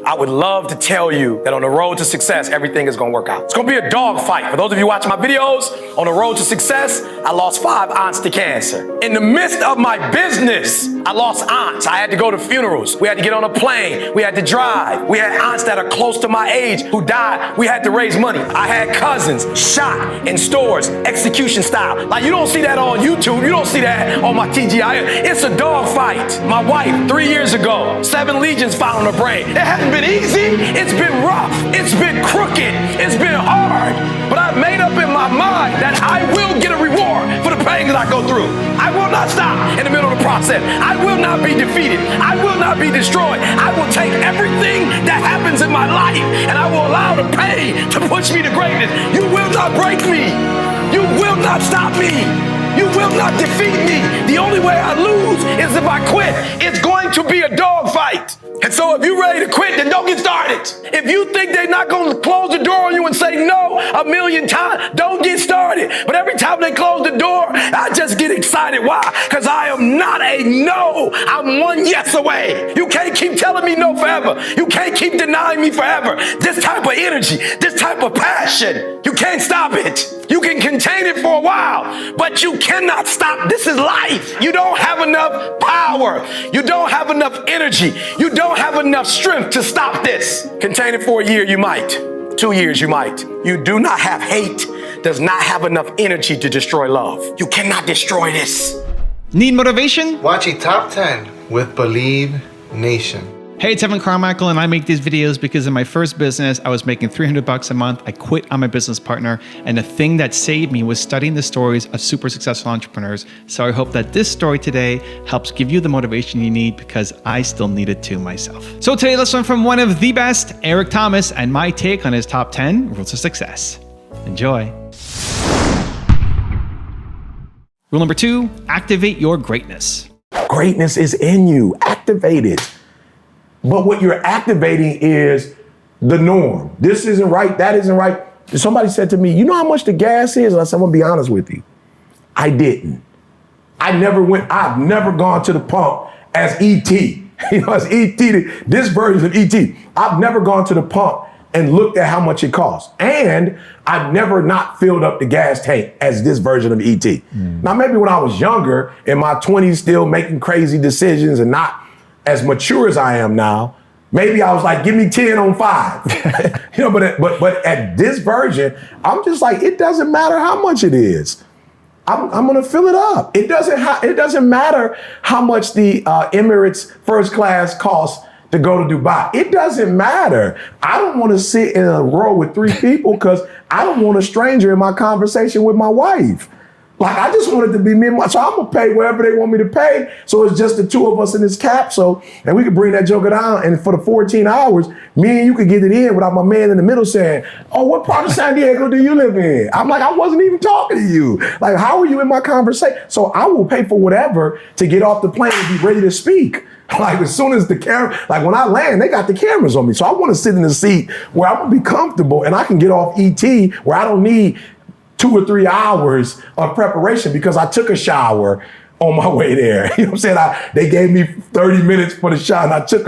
I would love to tell you that on the road to success, everything is gonna work out. It's gonna be a dog fight. For those of you watching my videos, on the road to success, I lost 5 aunts to cancer. In the midst of my business, I lost aunts. I had to go to funerals. We had to get on a plane. We had to drive. We had aunts that are close to my age who died. We had to raise money. I had cousins shot in stores, execution style. Like, you don't see that on YouTube. You don't see that on my TGI. It's a dog fight. My wife, 3 years ago, 7 legions found on her brain. It hasn't been easy. It's been rough. It's been crooked. It's been hard. But I've made up in my mind that I will get a reward for the pain that I go through. I will not stop in the middle of the process. I will not be defeated. I will not be destroyed. I will take everything that happens in my life and I will allow the pain to push me to greatness. You will not break me. You will not stop me. You will not defeat me. The only way I lose is if I quit. It's going to be a dog fight. And so if you're ready to quit, then don't get started. If you think they're not going to close the door on you and say no 1,000,000 times, don't get started. But every time they close the door, I just get excited. Why? Because I am not a no. I'm one yes away. You can't keep telling me no forever. You can't keep denying me forever. This type of energy, this type of passion, you can't stop it. You can contain it for a while, but you cannot stop. This is life. You don't have enough power. You don't have enough energy. You don't have enough strength to stop this. Contain it for a year, you might. 2 years, you might. You do not have hate, does not have enough energy to destroy love. You cannot destroy this. Need motivation? Watch a top 10 with Believe Nation. Hey, it's Carmichael, and I make these videos because in my first business, I was making $300 a month. I quit on my business partner, and the thing that saved me was studying the stories of super successful entrepreneurs. So I hope that this story today helps give you the motivation you need, because I still need it too myself. So today, let's learn from one of the best, Eric Thomas, and my take on his top 10 rules of success. Enjoy. Rule number 2, activate your greatness. Greatness is in you. Activate it. But what you're activating is the norm. This isn't right. That isn't right. Somebody said to me, you know how much the gas is? And I said, I'm gonna be honest with you. I didn't. I've never gone to the pump as E.T. You know, as E.T., this version of E.T. I've never gone to the pump and looked at how much it costs. And I've never not filled up the gas tank as this version of E.T. Now, maybe when I was younger, in my 20s, still making crazy decisions and not as mature as I am now, maybe I was like, give me 10 on 5. You know, but at this version, I'm just like, it doesn't matter how much it is. I'm gonna fill it up. It doesn't matter how much the Emirates first class costs to go to Dubai. It doesn't matter. I don't want to sit in a row with 3 people because I don't want a stranger in my conversation with my wife. Like, I just want it to be me and my, so I'm gonna pay whatever they want me to pay. So it's just the 2 of us in this capsule, and we could bring that joker down. And for the 14 hours, me and you could get it in without my man in the middle saying, oh, what part of San Diego do you live in? I'm like, I wasn't even talking to you. Like, how are you in my conversation? So I will pay for whatever to get off the plane and be ready to speak. Like, as soon as the camera, like when I land, they got the cameras on me. So I want to sit in the seat where I'm gonna be comfortable and I can get off ET where I don't need 2 or 3 hours of preparation because I took a shower on my way there. You know what I'm saying? They gave me 30 minutes for the shower and I took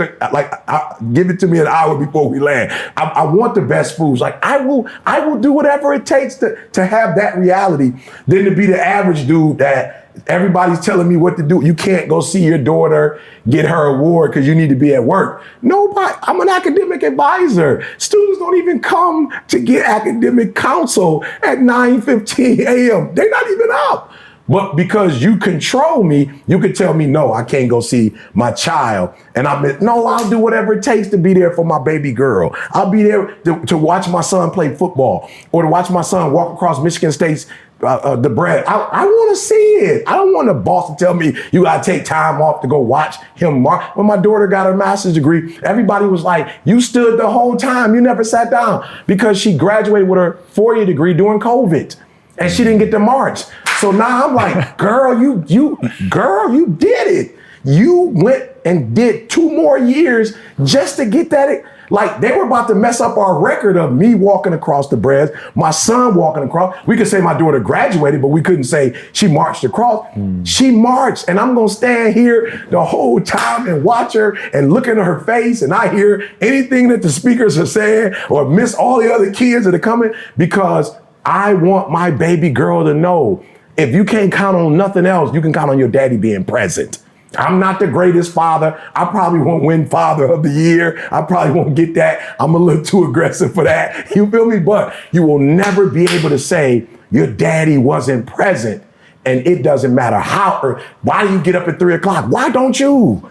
give it to me an hour before we land. I want the best foods. Like, I will do whatever it takes to have that reality than to be the average dude that everybody's telling me what to do. You can't go see your daughter get her award because you need to be at work. Nobody, I'm an academic advisor. Students don't even come to get academic counsel at 9:15 a.m. They're not even up. But because you control me, you could tell me, no, I can't go see my child. And I'll do whatever it takes to be there for my baby girl. I'll be there to watch my son play football or to watch my son walk across Michigan State's the bread. I want to see it. I don't want the boss to tell me you got to take time off to go watch him mark. When my daughter got her master's degree, everybody was like, you stood the whole time. You never sat down, because she graduated with her 4-year degree during COVID and she didn't get to march. So now I'm like, girl, you did it. You went and did 2 more years just to get that. Like, they were about to mess up our record of me walking across the breast, my son walking across. We could say my daughter graduated, but we couldn't say she marched across. She marched, and I'm gonna stand here the whole time and watch her and look into her face, and I hear anything that the speakers are saying or miss all the other kids that are coming, because I want my baby girl to know, if you can't count on nothing else, you can count on your daddy being present. I'm not the greatest father. I probably won't win Father of the Year. I probably won't get that. I'm a little too aggressive for that. You feel me? But you will never be able to say your daddy wasn't present. And it doesn't matter how, or why do you get up at 3 o'clock? Why don't you?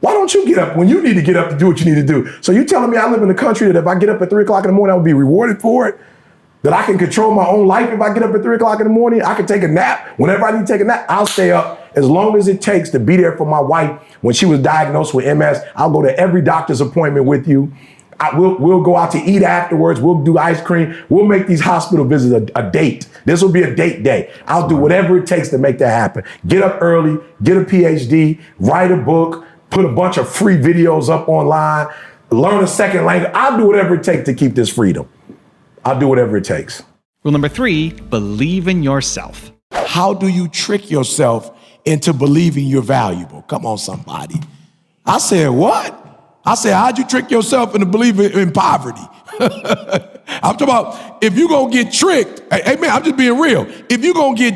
Why don't you get up when you need to get up to do what you need to do? So you telling me I live in a country that if I get up at 3 o'clock in the morning, I would be rewarded for it? That I can control my own life if I get up at 3 o'clock in the morning? I can take a nap whenever I need to take a nap. I'll stay up as long as it takes to be there for my wife when she was diagnosed with MS. I'll go to every doctor's appointment with you. We'll go out to eat afterwards. We'll do ice cream. We'll make these hospital visits a date. This will be a date day. I'll do whatever it takes to make that happen. Get up early, get a PhD, write a book, put a bunch of free videos up online, learn a second language. I'll do whatever it takes to keep this freedom. I'll do whatever it takes. Rule number 3, believe in yourself. How do you trick yourself into believing you're valuable? Come on, somebody. I said, what? I said, how'd you trick yourself into believing in poverty? I'm talking about, if you're going to get tricked, hey man, I'm just being real. If you're going to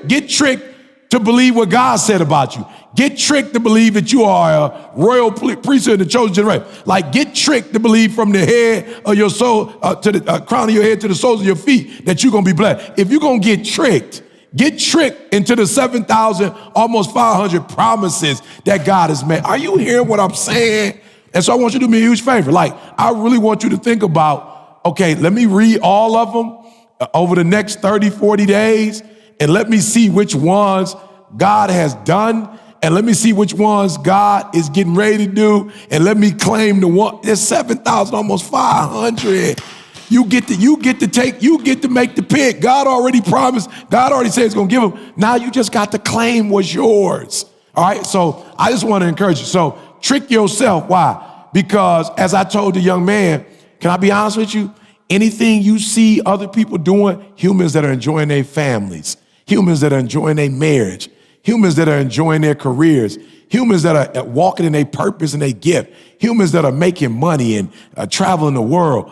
get tricked to believe what God said about you. Get tricked to believe that you are a royal priesthood, the chosen generation. Like, get tricked to believe from the head of your soul to the crown of your head to the soles of your feet that you're going to be blessed. If you're going to get tricked into the 7,000, almost 500 promises that God has made. Are you hearing what I'm saying? And so I want you to do me a huge favor. Like, I really want you to think about, okay, let me read all of them over the next 30, 40 days, and let me see which ones God has done, and let me see which ones God is getting ready to do, and let me claim the one. There's 7,000, almost 500. You get to make the pick. God already promised. God already said He's going to give them. Now you just got to claim what's yours. All right. So I just want to encourage you. So trick yourself. Why? Because as I told the young man, can I be honest with you? Anything you see other people doing, humans that are enjoying their families, humans that are enjoying their marriage, humans that are enjoying their careers, humans that are walking in their purpose and their gift, humans that are making money and traveling the world.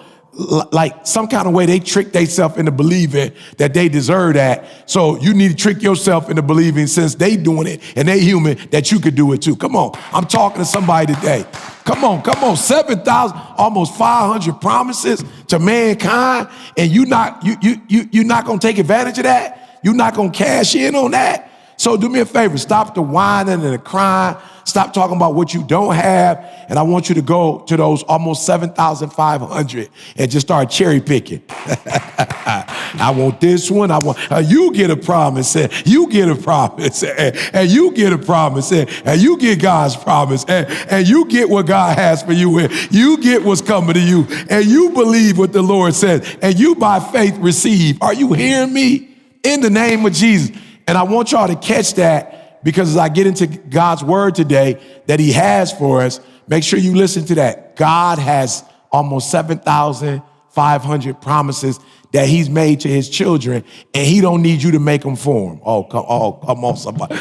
Like, some kind of way they trick themselves into believing that they deserve that. So you need to trick yourself into believing, since they doing it and they human, that you could do it too. Come on. I'm talking to somebody today. Come on. 7,000, almost 500 promises to mankind. And you're not going to take advantage of that. You're not going to cash in on that. So do me a favor, stop the whining and the crying. Stop talking about what you don't have. And I want you to go to those almost 7,500 and just start cherry picking. I want this one. I want, you get a promise, and you get a promise, and you get a promise, and you get God's promise, and you get what God has for you, and you get what's coming to you, and you believe what the Lord says, and you by faith receive. Are you hearing me? In the name of Jesus. And I want y'all to catch that, because as I get into God's word today that He has for us, make sure you listen to that. God has almost 7,500 promises that He's made to His children, and He don't need you to make them for Him. Come on, somebody.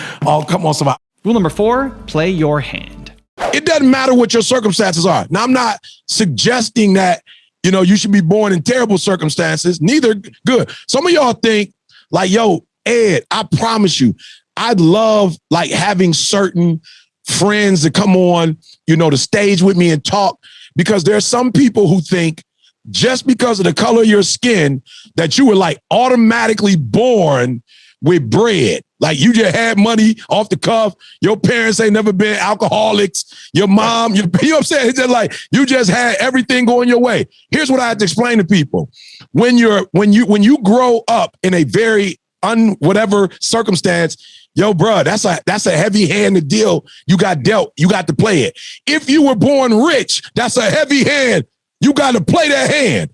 Rule number 4, play your hand. It doesn't matter what your circumstances are. Now, I'm not suggesting that, you should be born in terrible circumstances, neither good. Some of y'all think like, yo, Ed, I promise you, I'd love like having certain friends to come on, the stage with me and talk, because there are some people who think just because of the color of your skin that you were like automatically born with bread. Like, you just had money off the cuff. Your parents ain't never been alcoholics. Your mom, you know what I'm saying? It's just like, you just had everything going your way. Here's what I have to explain to people. When you grow up in a very whatever circumstance, yo, bro, that's a heavy hand to deal. You got dealt. You got to play it. If you were born rich, that's a heavy hand. You got to play that hand.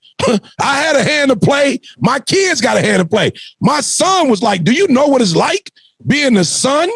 I had a hand to play. My kids got a hand to play. My son was like, do you know what it's like being the son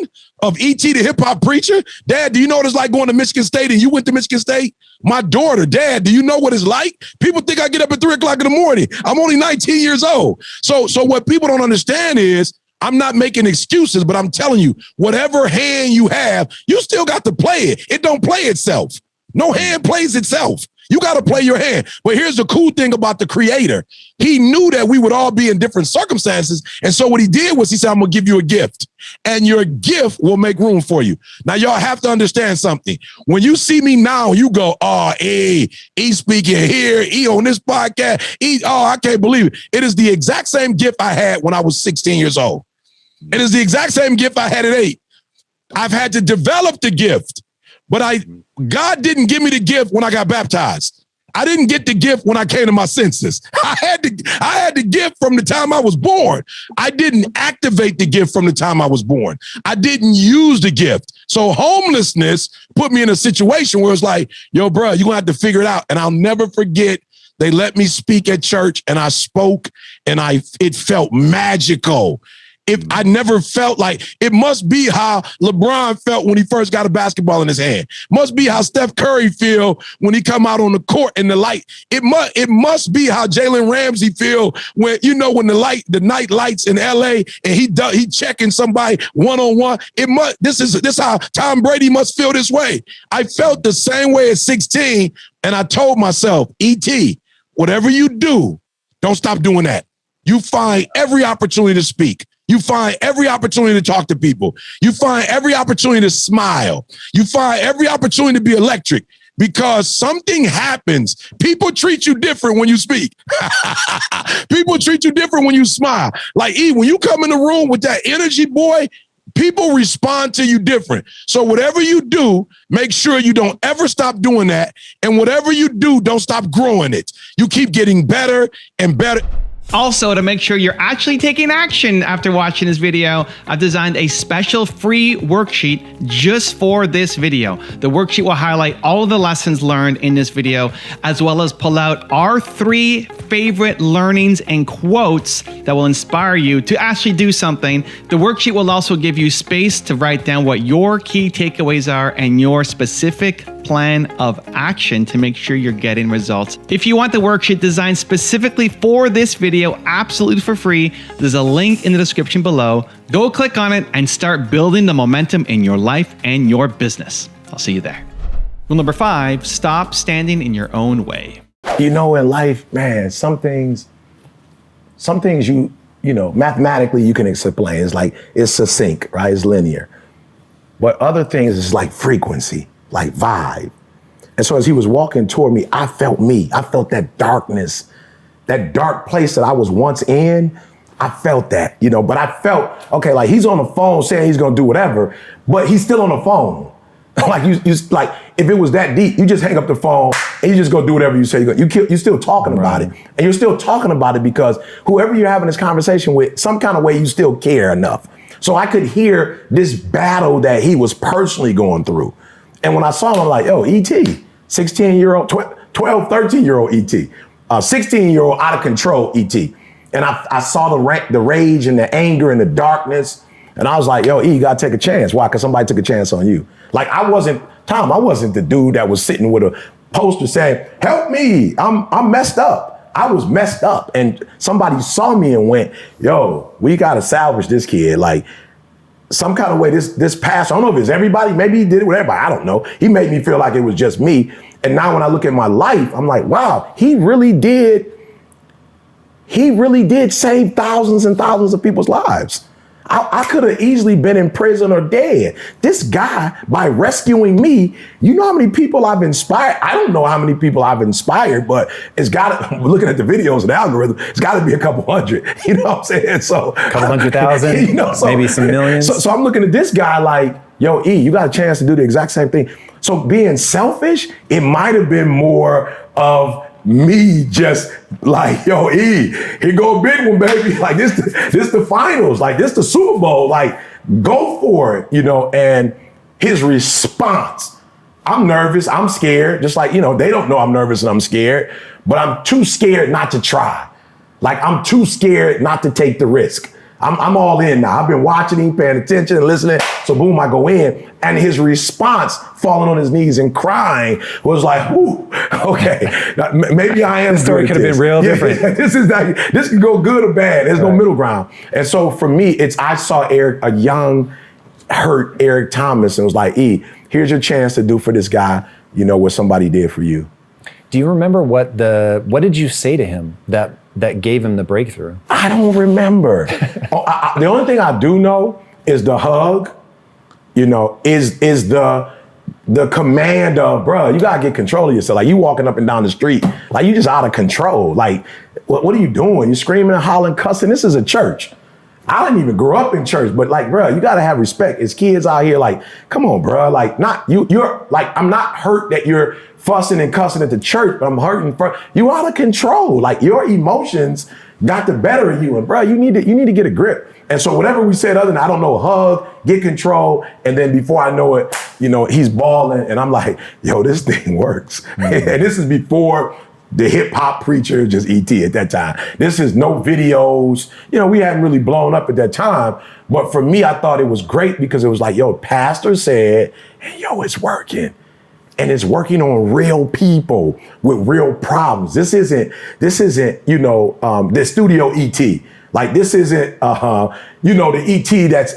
of E.T. the hip hop preacher? Dad, do you know what it's like going to Michigan State and you went to Michigan State? My daughter, Dad, do you know what it's like? People think I get up at 3 o'clock in the morning. I'm only 19 years old. So what people don't understand is I'm not making excuses, but I'm telling you, whatever hand you have, you still got to play it. It don't play itself. No hand plays itself. You got to play your hand. But here's the cool thing about the creator. He knew that we would all be in different circumstances. And so what he did was he said, I'm going to give you a gift. And your gift will make room for you. Now, y'all have to understand something. When you see me now, you go, oh, he speaking here, he on this podcast. I can't believe it. It is the exact same gift I had when I was 16 years old. It is the exact same gift I had at 8. I've had to develop the gift. But God didn't give me the gift when I got baptized. I didn't get the gift when I came to my senses. I had the gift from the time I was born. I didn't activate the gift from the time I was born. I didn't use the gift. So homelessness put me in a situation where it's like, yo, bro, you're going to have to figure it out. And I'll never forget, they let me speak at church and I spoke and it felt magical. I never felt like, it must be how LeBron felt when he first got a basketball in his hand. Must be how Steph Curry feel when he come out on the court in the light. It must be how Jalen Ramsey feel when, when the night lights in LA and he checking somebody one-on-one. This how Tom Brady must feel this way. I felt the same way at 16 and I told myself, E.T., whatever you do, don't stop doing that. You find every opportunity to speak. You find every opportunity to talk to people. You find every opportunity to smile. You find every opportunity to be electric because something happens. People treat you different when you speak. People treat you different when you smile. Like, when you come in the room with that energy, boy, people respond to you different. So whatever you do, make sure you don't ever stop doing that. And whatever you do, don't stop growing it. You keep getting better and better. Also, to make sure you're actually taking action after watching this video, I've designed a special free worksheet just for this video. The worksheet will highlight all of the lessons learned in this video, as well as pull out our 3 favorite learnings and quotes that will inspire you to actually do something. The worksheet will also give you space to write down what your key takeaways are and your specific plan of action to make sure you're getting results. If you want the worksheet designed specifically for this video, absolutely for free, there's a link in the description below. Go click on it and start building the momentum in your life and your business. I'll see you there. Rule number 5, stop standing in your own way. In life, man, some things you mathematically you can explain. It's like, it's succinct, right? It's linear. But other things is like frequency, like vibe. And so as he was walking toward me, I felt that darkness, that dark place that I was once in. I felt that, but I felt, okay, like he's on the phone saying he's going to do whatever, but he's still on the phone. Like like if it was that deep, you just hang up the phone and you just go do whatever you say. You're still talking about it, and you're still talking about it because whoever you're having this conversation with, some kind of way you still care enough. So I could hear this battle that he was personally going through. And when I saw him, I'm like, yo, E.T., 16-year-old, 12, 13-year-old E.T., 16-year-old out of control E.T. And I saw the rage and the anger and the darkness. And I was like, yo, E, you gotta take a chance. Why? Because somebody took a chance on you. Like I wasn't the dude that was sitting with a poster saying, help me, I'm messed up. I was messed up. And somebody saw me and went, yo, we gotta salvage this kid. Like some kind of way this pastor, I don't know if it's everybody, maybe he did it with everybody, I don't know. He made me feel like it was just me. And now when I look at my life, I'm like, wow, he really did save thousands and thousands of people's lives. I could have easily been in prison or dead. This guy, by rescuing me, you know how many people I've inspired? I don't know how many people I've inspired, but it's got to, looking at the videos and the algorithm, it's got to be a couple hundred. You know what I'm saying? So a couple 100,000, maybe some millions. So I'm looking at this guy like, yo, E, you got a chance to do the exact same thing. So being selfish, it might have been more of me just like, yo, E, here go a big one, baby. Like this the finals, like this the Super Bowl, like go for it, and his response, I'm nervous, I'm scared, just like, they don't know I'm nervous and I'm scared, but I'm too scared not to try. Like I'm too scared not to take the risk. I'm all in now. I've been watching him, paying attention and listening. So boom, I go in, and his response, falling on his knees and crying, was like, "Ooh, okay, maybe I am." The story could have been real different. This can go good or bad. There's no middle ground. And so for me, I saw Eric, a young, hurt Eric Thomas, and was like, here's your chance to do for this guy, what somebody did for you. Do you remember what did you say to him that gave him the breakthrough? I don't remember. The only thing I do know is the hug, is the command of, bro, you gotta get control of yourself. Like, you walking up and down the street, like you just out of control. Like, what are you doing? You're screaming and hollering, cussing. This is a church. I didn't even grow up in church, but like, bro, you gotta have respect. As kids out here, like, come on, bro. Like, you're like, I'm not hurt that you're fussing and cussing at the church, but I'm hurting you out of control. Like, your emotions got the better of you, and bro, you need to get a grip. And so whatever we said other than, I don't know, hug, get control, and then before I know it, he's balling, and I'm like, yo, this thing works. Mm-hmm. And this is before the hip hop preacher, just ET at that time. This is no videos. We hadn't really blown up at that time. But for me, I thought it was great because it was like, yo, pastor said, and yo, it's working. And it's working on real people with real problems. This isn't, the studio ET. Like, this isn't, the ET that's,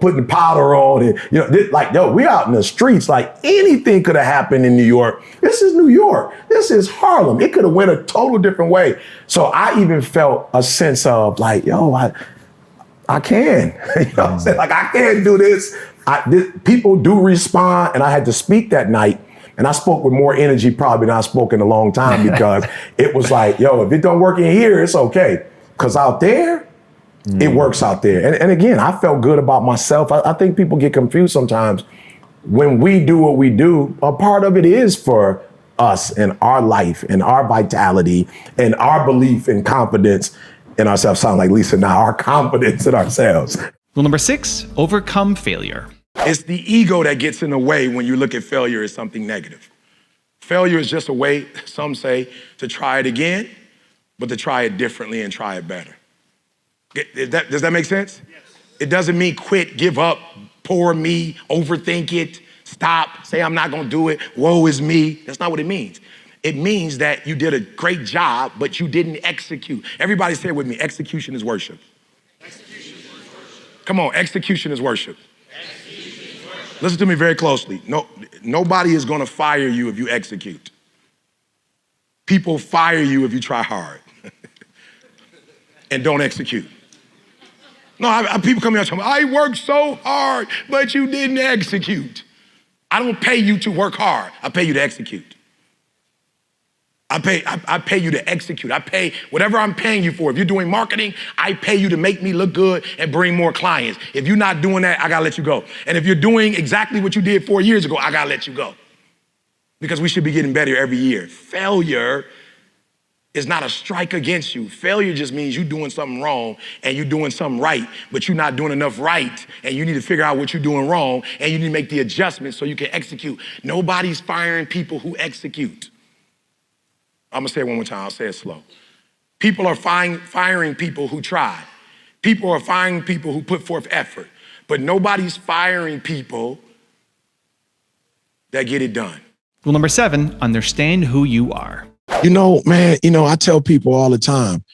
putting powder on and, we out in the streets. Like, anything could have happened in New York. This is New York. This is Harlem. It could have went a total different way. So I even felt a sense of like, yo, I can. What I'm saying? Like, I can do this. People do respond, and I had to speak that night. And I spoke with more energy probably than I spoke in a long time, because it was like, yo, if it don't work in here, it's okay. Because out there, it works out there. And again, I felt good about myself. I think people get confused sometimes. When we do what we do, a part of it is for us and our life and our vitality and our belief and confidence in ourselves. Sound like Lisa now, our confidence in ourselves. Rule number 6, overcome failure. It's the ego that gets in the way when you look at failure as something negative. Failure is just a way, some say, to try it again, but to try it differently and try it better. Does that make sense? Yes. It doesn't mean quit, give up, poor me, overthink it, stop, say I'm not gonna do it, woe is me. That's not what it means. It means that you did a great job, but you didn't execute. Everybody say it with me, execution is worship. Execution is worship. Come on, execution is worship. Execution is worship. Listen to me very closely. Nobody is gonna fire you if you execute. People fire you if you try hard and don't execute. No, people come here and tell me, I worked so hard, but you didn't execute. I don't pay you to work hard. I pay you to execute. I pay you to execute. I pay whatever I'm paying you for. If you're doing marketing, I pay you to make me look good and bring more clients. If you're not doing that, I gotta let you go. And if you're doing exactly what you did 4 years ago, I gotta let you go. Because we should be getting better every year. Failure is not a strike against you. Failure just means you're doing something wrong and you're doing something right, but you're not doing enough right, and you need to figure out what you're doing wrong, and you need to make the adjustments so you can execute. Nobody's firing people who execute. I'm gonna say it one more time, I'll say it slow. People are firing people who try. People are firing people who put forth effort, but nobody's firing people that get it done. Rule number 7, understand who you are. I tell people all the time,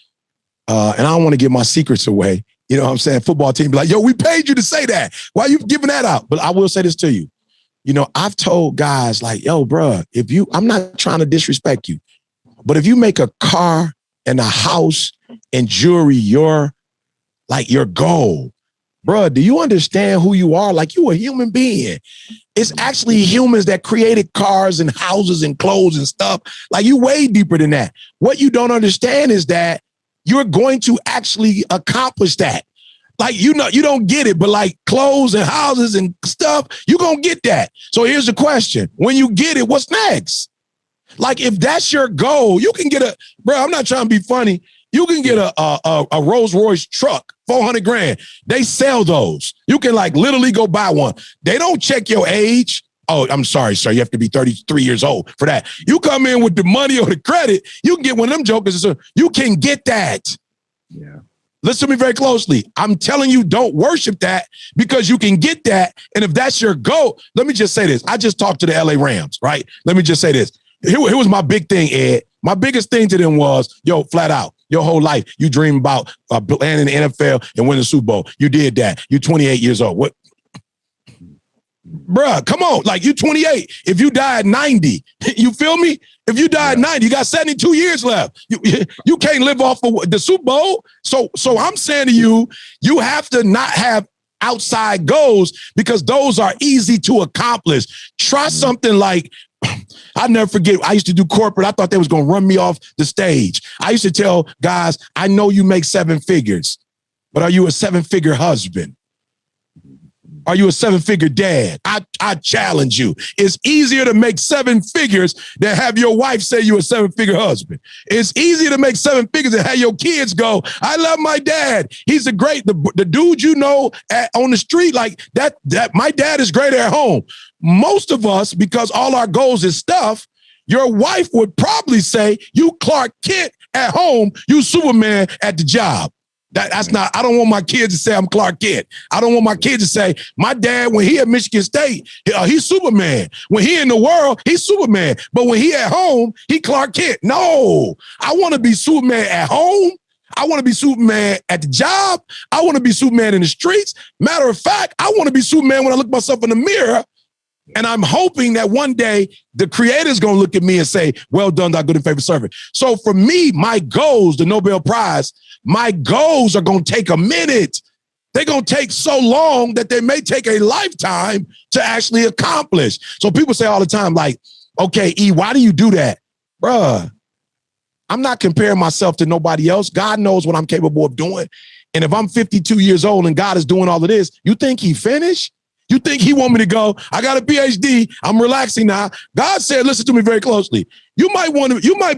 and I don't want to give my secrets away. You know what I'm saying? Football team be like, yo, we paid you to say that. Why are you giving that out? But I will say this to you. I've told guys like, yo, bro, I'm not trying to disrespect you, but if you make a car and a house and jewelry your goal, bro, do you understand who you are? Like, you a human being. It's actually humans that created cars and houses and clothes and stuff. Like, you way deeper than that. What you don't understand is that you're going to actually accomplish that. Like, you don't get it, but like clothes and houses and stuff, you're going to get that. So here's the question. When you get it, what's next? Like, if that's your goal, you can get I'm not trying to be funny. You can get a Rolls Royce truck, 400 grand. They sell those. You can literally go buy one. They don't check your age. Oh, I'm sorry, sir. You have to be 33 years old for that. You come in with the money or the credit, you can get one of them jokers. You can get that. Yeah. Listen to me very closely. I'm telling you, don't worship that because you can get that. And if that's your goal, let me just say this. I just talked to the LA Rams, right? Let me just say this. Here was my big thing, Ed. My biggest thing to them was, yo, flat out, your whole life, you dream about playing in the NFL and winning the Super Bowl. You did that. You're 28 years old. What? Bruh, come on. Like, you 28. If you die at 90, you feel me? If you die at 90, you got 72 years left. You can't live off of the Super Bowl. So I'm saying to you, you have to not have outside goals because those are easy to accomplish. Try something like, I'll never forget, I used to do corporate. I thought they was going to run me off the stage. I used to tell guys, I know you make 7 figures, but are you a 7-figure husband? Are you a 7-figure dad? I challenge you. It's easier to make 7 figures than have your wife say you're a 7-figure husband. It's easier to make 7 figures than have your kids go, I love my dad. He's the dude you know on the street like that. My dad is great at home. Most of us, because all our goals is stuff, your wife would probably say, you Clark Kent at home, you Superman at the job. That's not, I don't want my kids to say I'm Clark Kent. I don't want my kids to say, my dad, when he at Michigan State, he's Superman. When he in the world, he's Superman. But when he at home, he Clark Kent. No, I want to be Superman at home. I want to be Superman at the job. I want to be Superman in the streets. Matter of fact, I want to be Superman when I look myself in the mirror. And I'm hoping that one day the creator's going to look at me and say, well done, thy good and faithful servant. So for me, my goals, the Nobel Prize, my goals are going to take a minute. They're going to take so long that they may take a lifetime to actually accomplish. So people say all the time, like, okay, E, why do you do that? Bruh, I'm not comparing myself to nobody else. God knows what I'm capable of doing. And if I'm 52 years old and God is doing all of this, you think he finished? You think he want me to go, I got a PhD, I'm relaxing now. God said, listen to me very closely. You might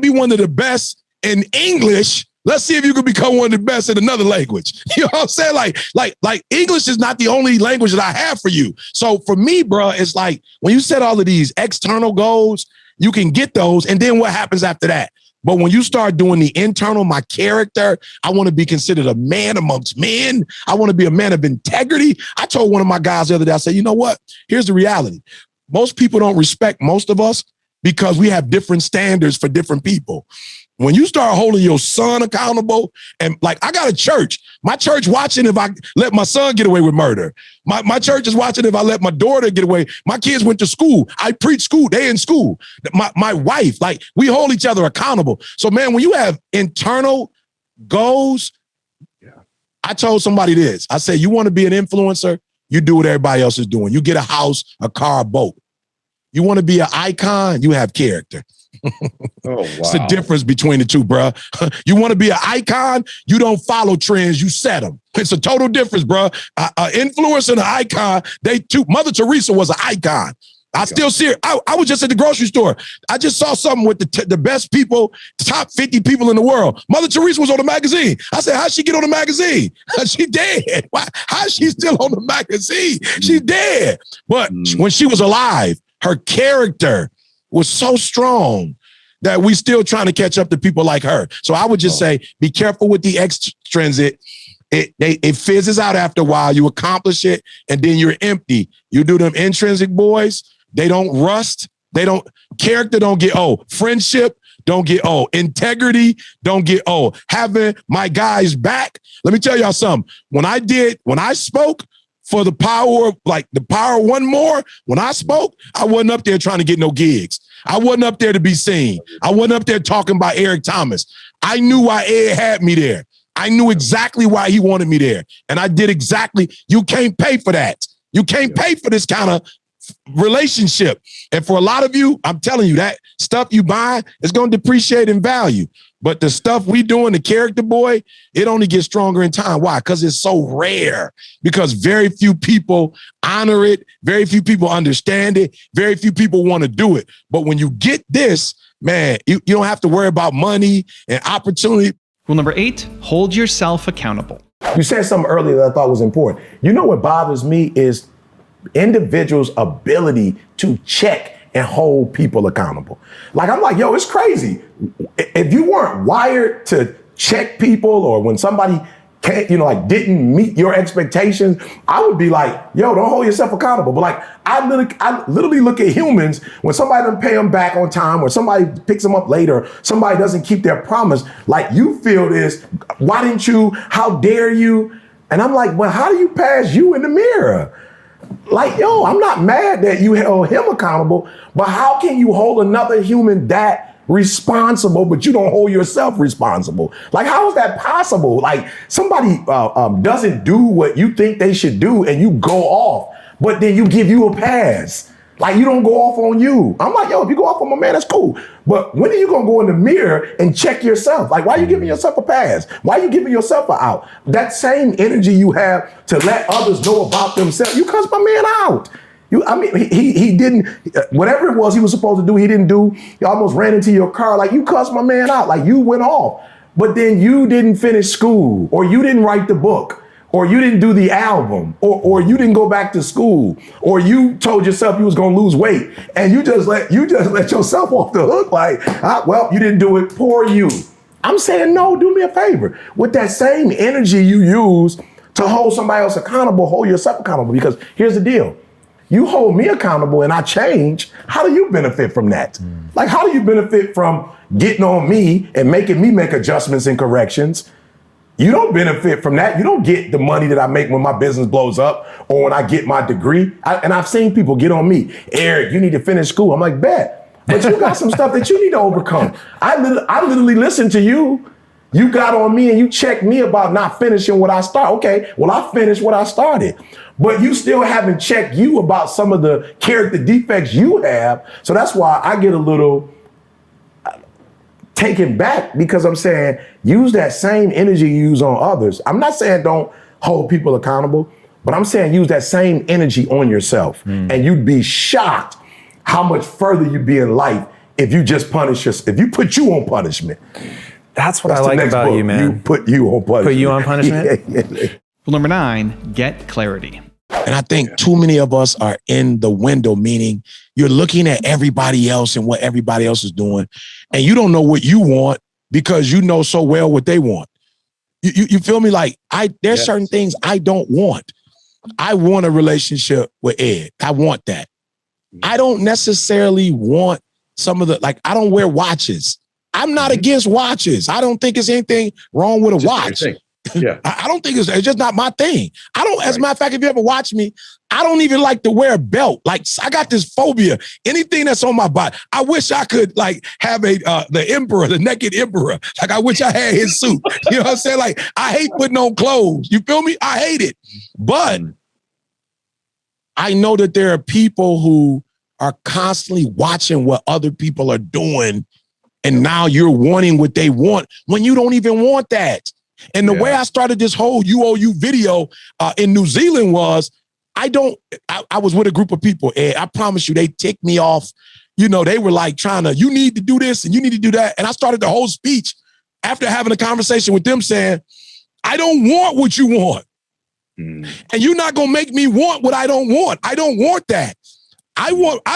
be one of the best in English. Let's see if you can become one of the best in another language. You know what I'm saying? Like English is not the only language that I have for you. So for me, bro, it's like when you set all of these external goals, you can get those. And then what happens after that? But when you start doing the internal, my character, I want to be considered a man amongst men. I want to be a man of integrity. I told one of my guys the other day, I said, you know what? Here's the reality. Most people don't respect most of us because we have different standards for different people. When you start holding your son accountable, and like I got a church, my church watching if I let my son get away with murder. My church is watching if I let my daughter get away. My kids went to school. I preach school. They in school. My wife, like we hold each other accountable. So man, when you have internal goals, I told somebody this. I said, you want to be an influencer? You do what everybody else is doing. You get a house, a car, a boat. You want to be an icon? You have character. Oh, wow. It's the difference between the two, bro. You want to be an icon? You don't follow trends, you set them. It's a total difference, bro. An influencer and an icon, Mother Teresa was an icon. I still see her. I was just at the grocery store. I just saw something with the best people, top 50 people in the world. Mother Teresa was on the magazine. I said, how'd she get on the magazine? She dead. Why? How's she still on the magazine? She's dead. But when she was alive, her character was so strong that we still trying to catch up to people like her. So I would just say, be careful with the extrinsic. It fizzes out after a while. You accomplish it, and then you're empty. You do them intrinsic boys. They don't rust. Character don't get old. Friendship don't get old. Integrity don't get old. Having my guys back. Let me tell y'all something. When I spoke for the power one more, when I spoke, I wasn't up there trying to get no gigs. I wasn't up there to be seen. I wasn't up there talking about Eric Thomas. I knew why Ed had me there. I knew exactly why he wanted me there. And I did exactly. You can't pay for that. You can't pay for this kind of relationship. And for a lot of you, I'm telling you, that stuff you buy is going to depreciate in value. But the stuff we doing, the character boy, it only gets stronger in time. Why? Because it's so rare. Because very few people honor it. Very few people understand it. Very few people want to do it. But when you get this, man, you don't have to worry about money and opportunity. Rule number 8, hold yourself accountable. You said something earlier that I thought was important. You know what bothers me is individuals' ability to check and hold people accountable. Like, I'm like, yo, it's crazy. If you weren't wired to check people, or when somebody can't, like didn't meet your expectations, I would be like, yo, don't hold yourself accountable. But like, I literally look at humans when somebody doesn't pay them back on time, or somebody picks them up later, somebody doesn't keep their promise. Like, you feel this, why didn't you, how dare you? And I'm like, well, how do you pass you in the mirror? Like, yo, I'm not mad that you held him accountable, but how can you hold another human that responsible, but you don't hold yourself responsible? Like, how is that possible? Like, somebody doesn't do what you think they should do and you go off, but then you give you a pass. Like, you don't go off on you. I'm like, yo, if you go off on my man, that's cool. But when are you gonna go in the mirror and check yourself? Like, why are you giving yourself a pass? Why are you giving yourself an out? That same energy you have to let others know about themselves, you cuss my man out. He didn't, whatever it was he was supposed to do, he didn't do. He almost ran into your car. Like, you cussed my man out. Like, you went off. But then you didn't finish school, or you didn't write the book, or you didn't do the album, or you didn't go back to school, or you told yourself you was gonna lose weight, and you just let yourself off the hook. Like, well, you didn't do it. Poor you. I'm saying, no, do me a favor. With that same energy you use to hold somebody else accountable, hold yourself accountable. Because here's the deal. You hold me accountable and I change. How do you benefit from that? Like, how do you benefit from getting on me and making me make adjustments and corrections? You don't benefit from that. You don't get the money that I make when my business blows up or when I get my degree. And I've seen people get on me. Eric, you need to finish school. I'm like, bet. But you got some stuff that you need to overcome. I literally listened to you. You got on me and you checked me about not finishing what I started. Okay, well, I finished what I started. But you still haven't checked you about some of the character defects you have. So that's why I get a little taken back, because I'm saying use that same energy you use on others. I'm not saying don't hold people accountable, but I'm saying use that same energy on yourself. And you'd be shocked how much further you'd be in life if you just punish yourself, if you put you on punishment. That's what I like about you, man. You put you on punishment. Put you on punishment? Yeah. Rule number 9, get clarity. And I think too many of us are in the window, meaning you're looking at everybody else and what everybody else is doing, and you don't know what you want because you know so well what they want. You feel me? Like, there's certain things I don't want. I want a relationship with Ed. I want that. I don't necessarily want some of the, like, I don't wear watches. I'm not against watches. I don't think there's anything wrong with a watch. Yeah. I don't think it's just not my thing. I don't, as a matter of fact, if you ever watch me, I don't even like to wear a belt. Like, I got this phobia. Anything that's on my body, I wish I could like have the emperor, the naked emperor. Like, I wish I had his suit. You know what I'm saying? Like, I hate putting on clothes. You feel me? I hate it. But I know that there are people who are constantly watching what other people are doing. And now you're wanting what they want when you don't even want that. And the way I started this whole UOU video in New Zealand was, I was with a group of people, and I promise you, they ticked me off. You know, they were like trying to, you need to do this and you need to do that. And I started the whole speech after having a conversation with them saying, I don't want what you want. And you're not going to make me want what I don't want. I don't want that. I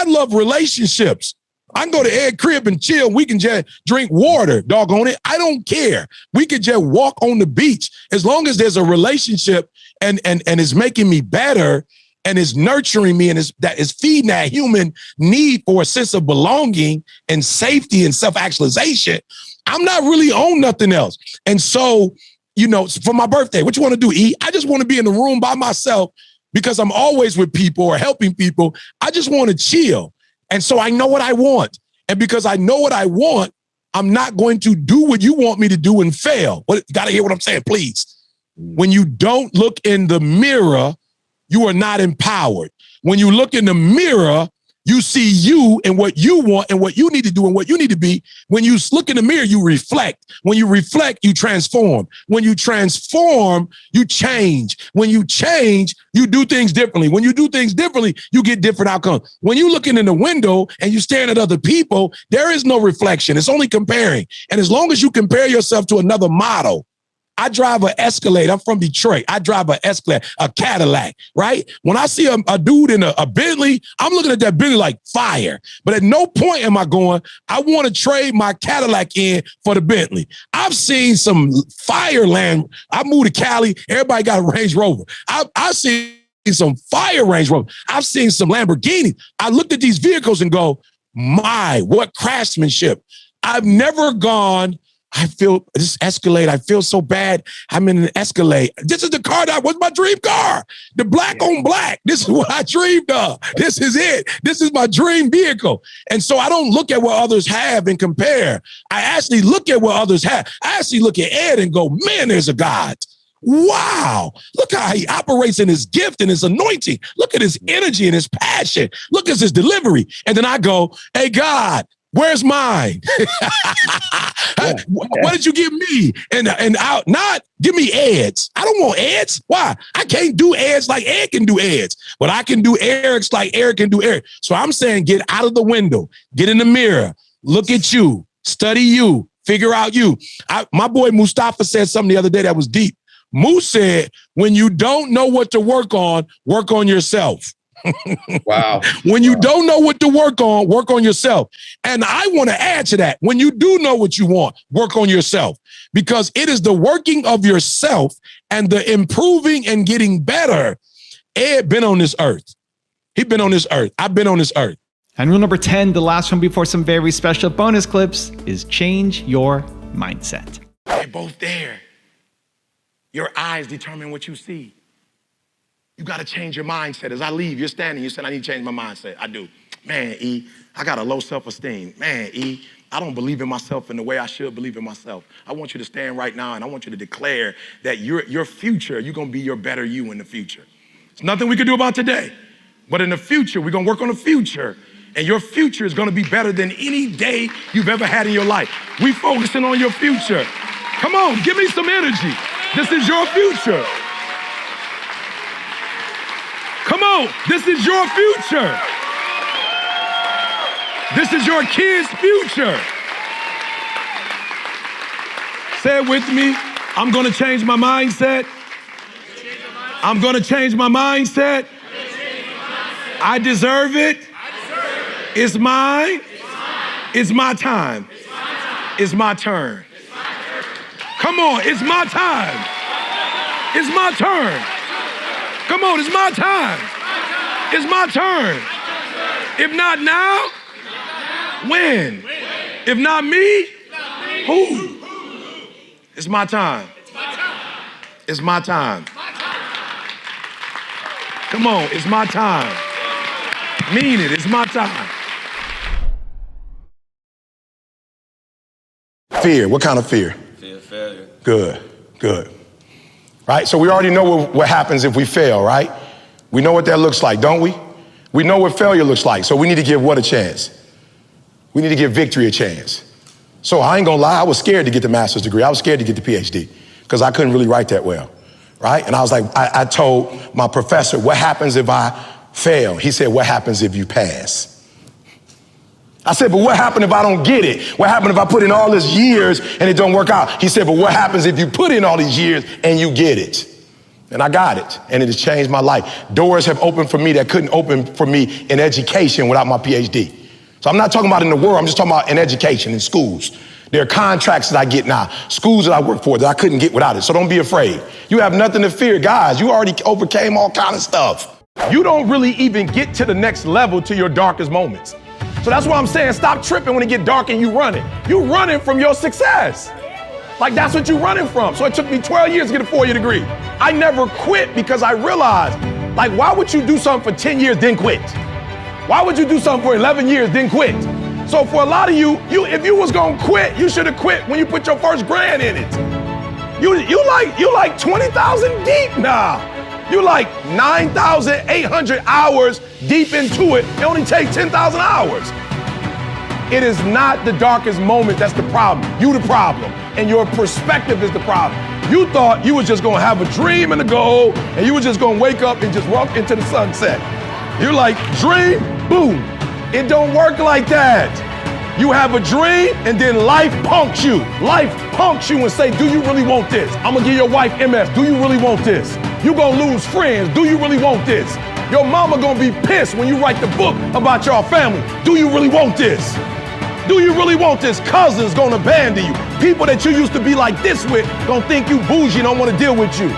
love relationships. I can go to Ed's crib and chill. We can just drink water, doggone it. I don't care. We could just walk on the beach. As long as there's a relationship and it's making me better and is nurturing me and is feeding that human need for a sense of belonging and safety and self-actualization, I'm not really on nothing else. And so, you know, for my birthday, what you want to do, E? I just want to be in the room by myself because I'm always with people or helping people. I just want to chill. And so I know what I want. And because I know what I want, I'm not going to do what you want me to do and fail. You got to hear what I'm saying, please. When you don't look in the mirror, you are not empowered. When you look in the mirror, you see you and what you want and what you need to do and what you need to be. When you look in the mirror, you reflect. When you reflect, you transform. When you transform, you change. When you change, you do things differently. When you do things differently, you get different outcomes. When you're looking in the window and you're staring at other people, there is no reflection. It's only comparing. And as long as you compare yourself to another model, I drive an Escalade. I'm from Detroit. I drive an Escalade, a Cadillac, right? When I see a dude in a Bentley, I'm looking at that Bentley like fire. But at no point am I going, I want to trade my Cadillac in for the Bentley. I've seen some fire land. I moved to Cali. Everybody got a Range Rover. I've seen some fire Range Rover. I've seen some Lamborghinis. I looked at these vehicles and go, my, what craftsmanship. I've never gone, I feel this Escalade, I feel so bad. I'm in an Escalade. This is the car that was my dream car. The black on black. This is what I dreamed of. This is it. This is my dream vehicle. And so I don't look at what others have and compare. I actually look at what others have. I actually look at Ed and go, man, there's a God. Wow. Look how he operates in his gift and his anointing. Look at his energy and his passion. Look at his delivery. And then I go, hey, God, where's mine? What did you give me? And out, not give me Ed's. I don't want Ed's. Why? I can't do Ed's like Ed can do Ed's, but I can do Eric's like Eric can do Eric. So I'm saying get out of the window, get in the mirror, look at you, study you, figure out you. My boy Mustafa said something the other day that was deep. Moose said, when you don't know what to work on yourself. Wow. When you don't know what to work on yourself. And I want to add to that. When you do know what you want, work on yourself, because it is the working of yourself and the improving and getting better. Ed been on this earth. He's been on this earth. I've been on this earth. And rule number 10, the last one before some very special bonus clips, is change your mindset. They're both there. Your eyes determine what you see. You got to change your mindset. As I leave, you're standing, you said, I need to change my mindset. I do. Man, E, I got a low self-esteem. Man, E, I don't believe in myself in the way I should believe in myself. I want you to stand right now and I want you to declare that your future, you're going to be your better you in the future. There's nothing we can do about today, but in the future, we're going to work on the future. And your future is going to be better than any day you've ever had in your life. We focusing on your future. Come on, give me some energy. This is your future. Come on, this is your future. This is your kids' future. Say it with me. I'm going to change my mindset. I'm going to change my mindset. I deserve it. It's mine. It's my time. It's my turn. Come on, it's my time. It's my turn. Come on, it's my time. It's my turn. If not now, when? If not me, who? It's my time. It's my time. Come on, it's my time. Mean it, it's my time. Fear, what kind of fear? Fear of failure. Good. Right, so we already know what happens if we fail, right? We know what that looks like, don't we? We know what failure looks like, so we need to give what a chance? We need to give victory a chance. So I ain't gonna lie, I was scared to get the master's degree. I was scared to get the PhD because I couldn't really write that well, right? And I was like, I told my professor, what happens if I fail? He said, what happens if you pass? I said, but what happened if I don't get it? What happened if I put in all these years and it don't work out? He said, but what happens if you put in all these years and you get it? And I got it, and it has changed my life. Doors have opened for me that couldn't open for me in education without my PhD. So I'm not talking about in the world, I'm just talking about in education, in schools. There are contracts that I get now, schools that I work for that I couldn't get without it. So don't be afraid. You have nothing to fear. Guys, you already overcame all kind of stuff. You don't really even get to the next level to your darkest moments. So that's why I'm saying stop tripping when it get dark and you running. You running from your success. Like that's what you running from. So it took me 12 years to get a 4-year degree. I never quit because I realized, like, why would you do something for 10 years, then quit? Why would you do something for 11 years, then quit? So for a lot of you, if you was gonna quit, you should have quit when you put your first grand in it. You like 20,000 deep now. You like 9,800 hours deep into it. It only takes 10,000 hours. It is not the darkest moment that's the problem. You the problem, and your perspective is the problem. You thought you was just gonna have a dream and a goal, and you were just gonna wake up and just walk into the sunset. You're like, dream, boom. It don't work like that. You have a dream and then life punks you. Life punks you and say, do you really want this? I'm gonna give your wife MS. Do you really want this? You gonna lose friends. Do you really want this? Your mama gonna be pissed when you write the book about your family. Do you really want this? Do you really want this? Cousins gonna abandon you. People that you used to be like this with gonna think you bougie and don't wanna deal with you.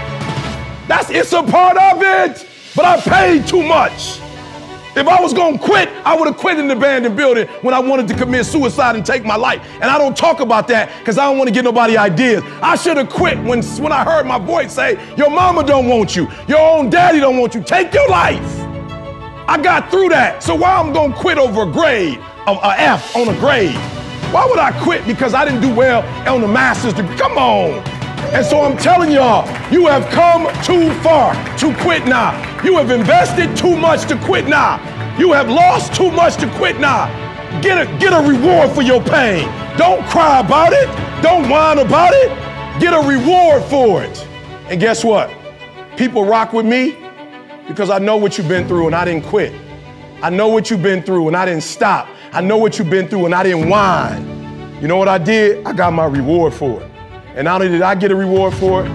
It's a part of it, but I paid too much. If I was gonna quit, I would have quit in the abandoned building when I wanted to commit suicide and take my life. And I don't talk about that because I don't want to get nobody ideas. I should have quit when I heard my voice say, your mama don't want you, your own daddy don't want you, take your life. I got through that, so why I'm gonna quit over a grade, an F on a grade? Why would I quit because I didn't do well on the master's degree? Come on. And so I'm telling y'all, you have come too far to quit now. You have invested too much to quit now. You have lost too much to quit now. Get a reward for your pain. Don't cry about it. Don't whine about it. Get a reward for it. And guess what? People rock with me because I know what you've been through and I didn't quit. I know what you've been through and I didn't stop. I know what you've been through and I didn't whine. You know what I did? I got my reward for it. And not only did I get a reward for it,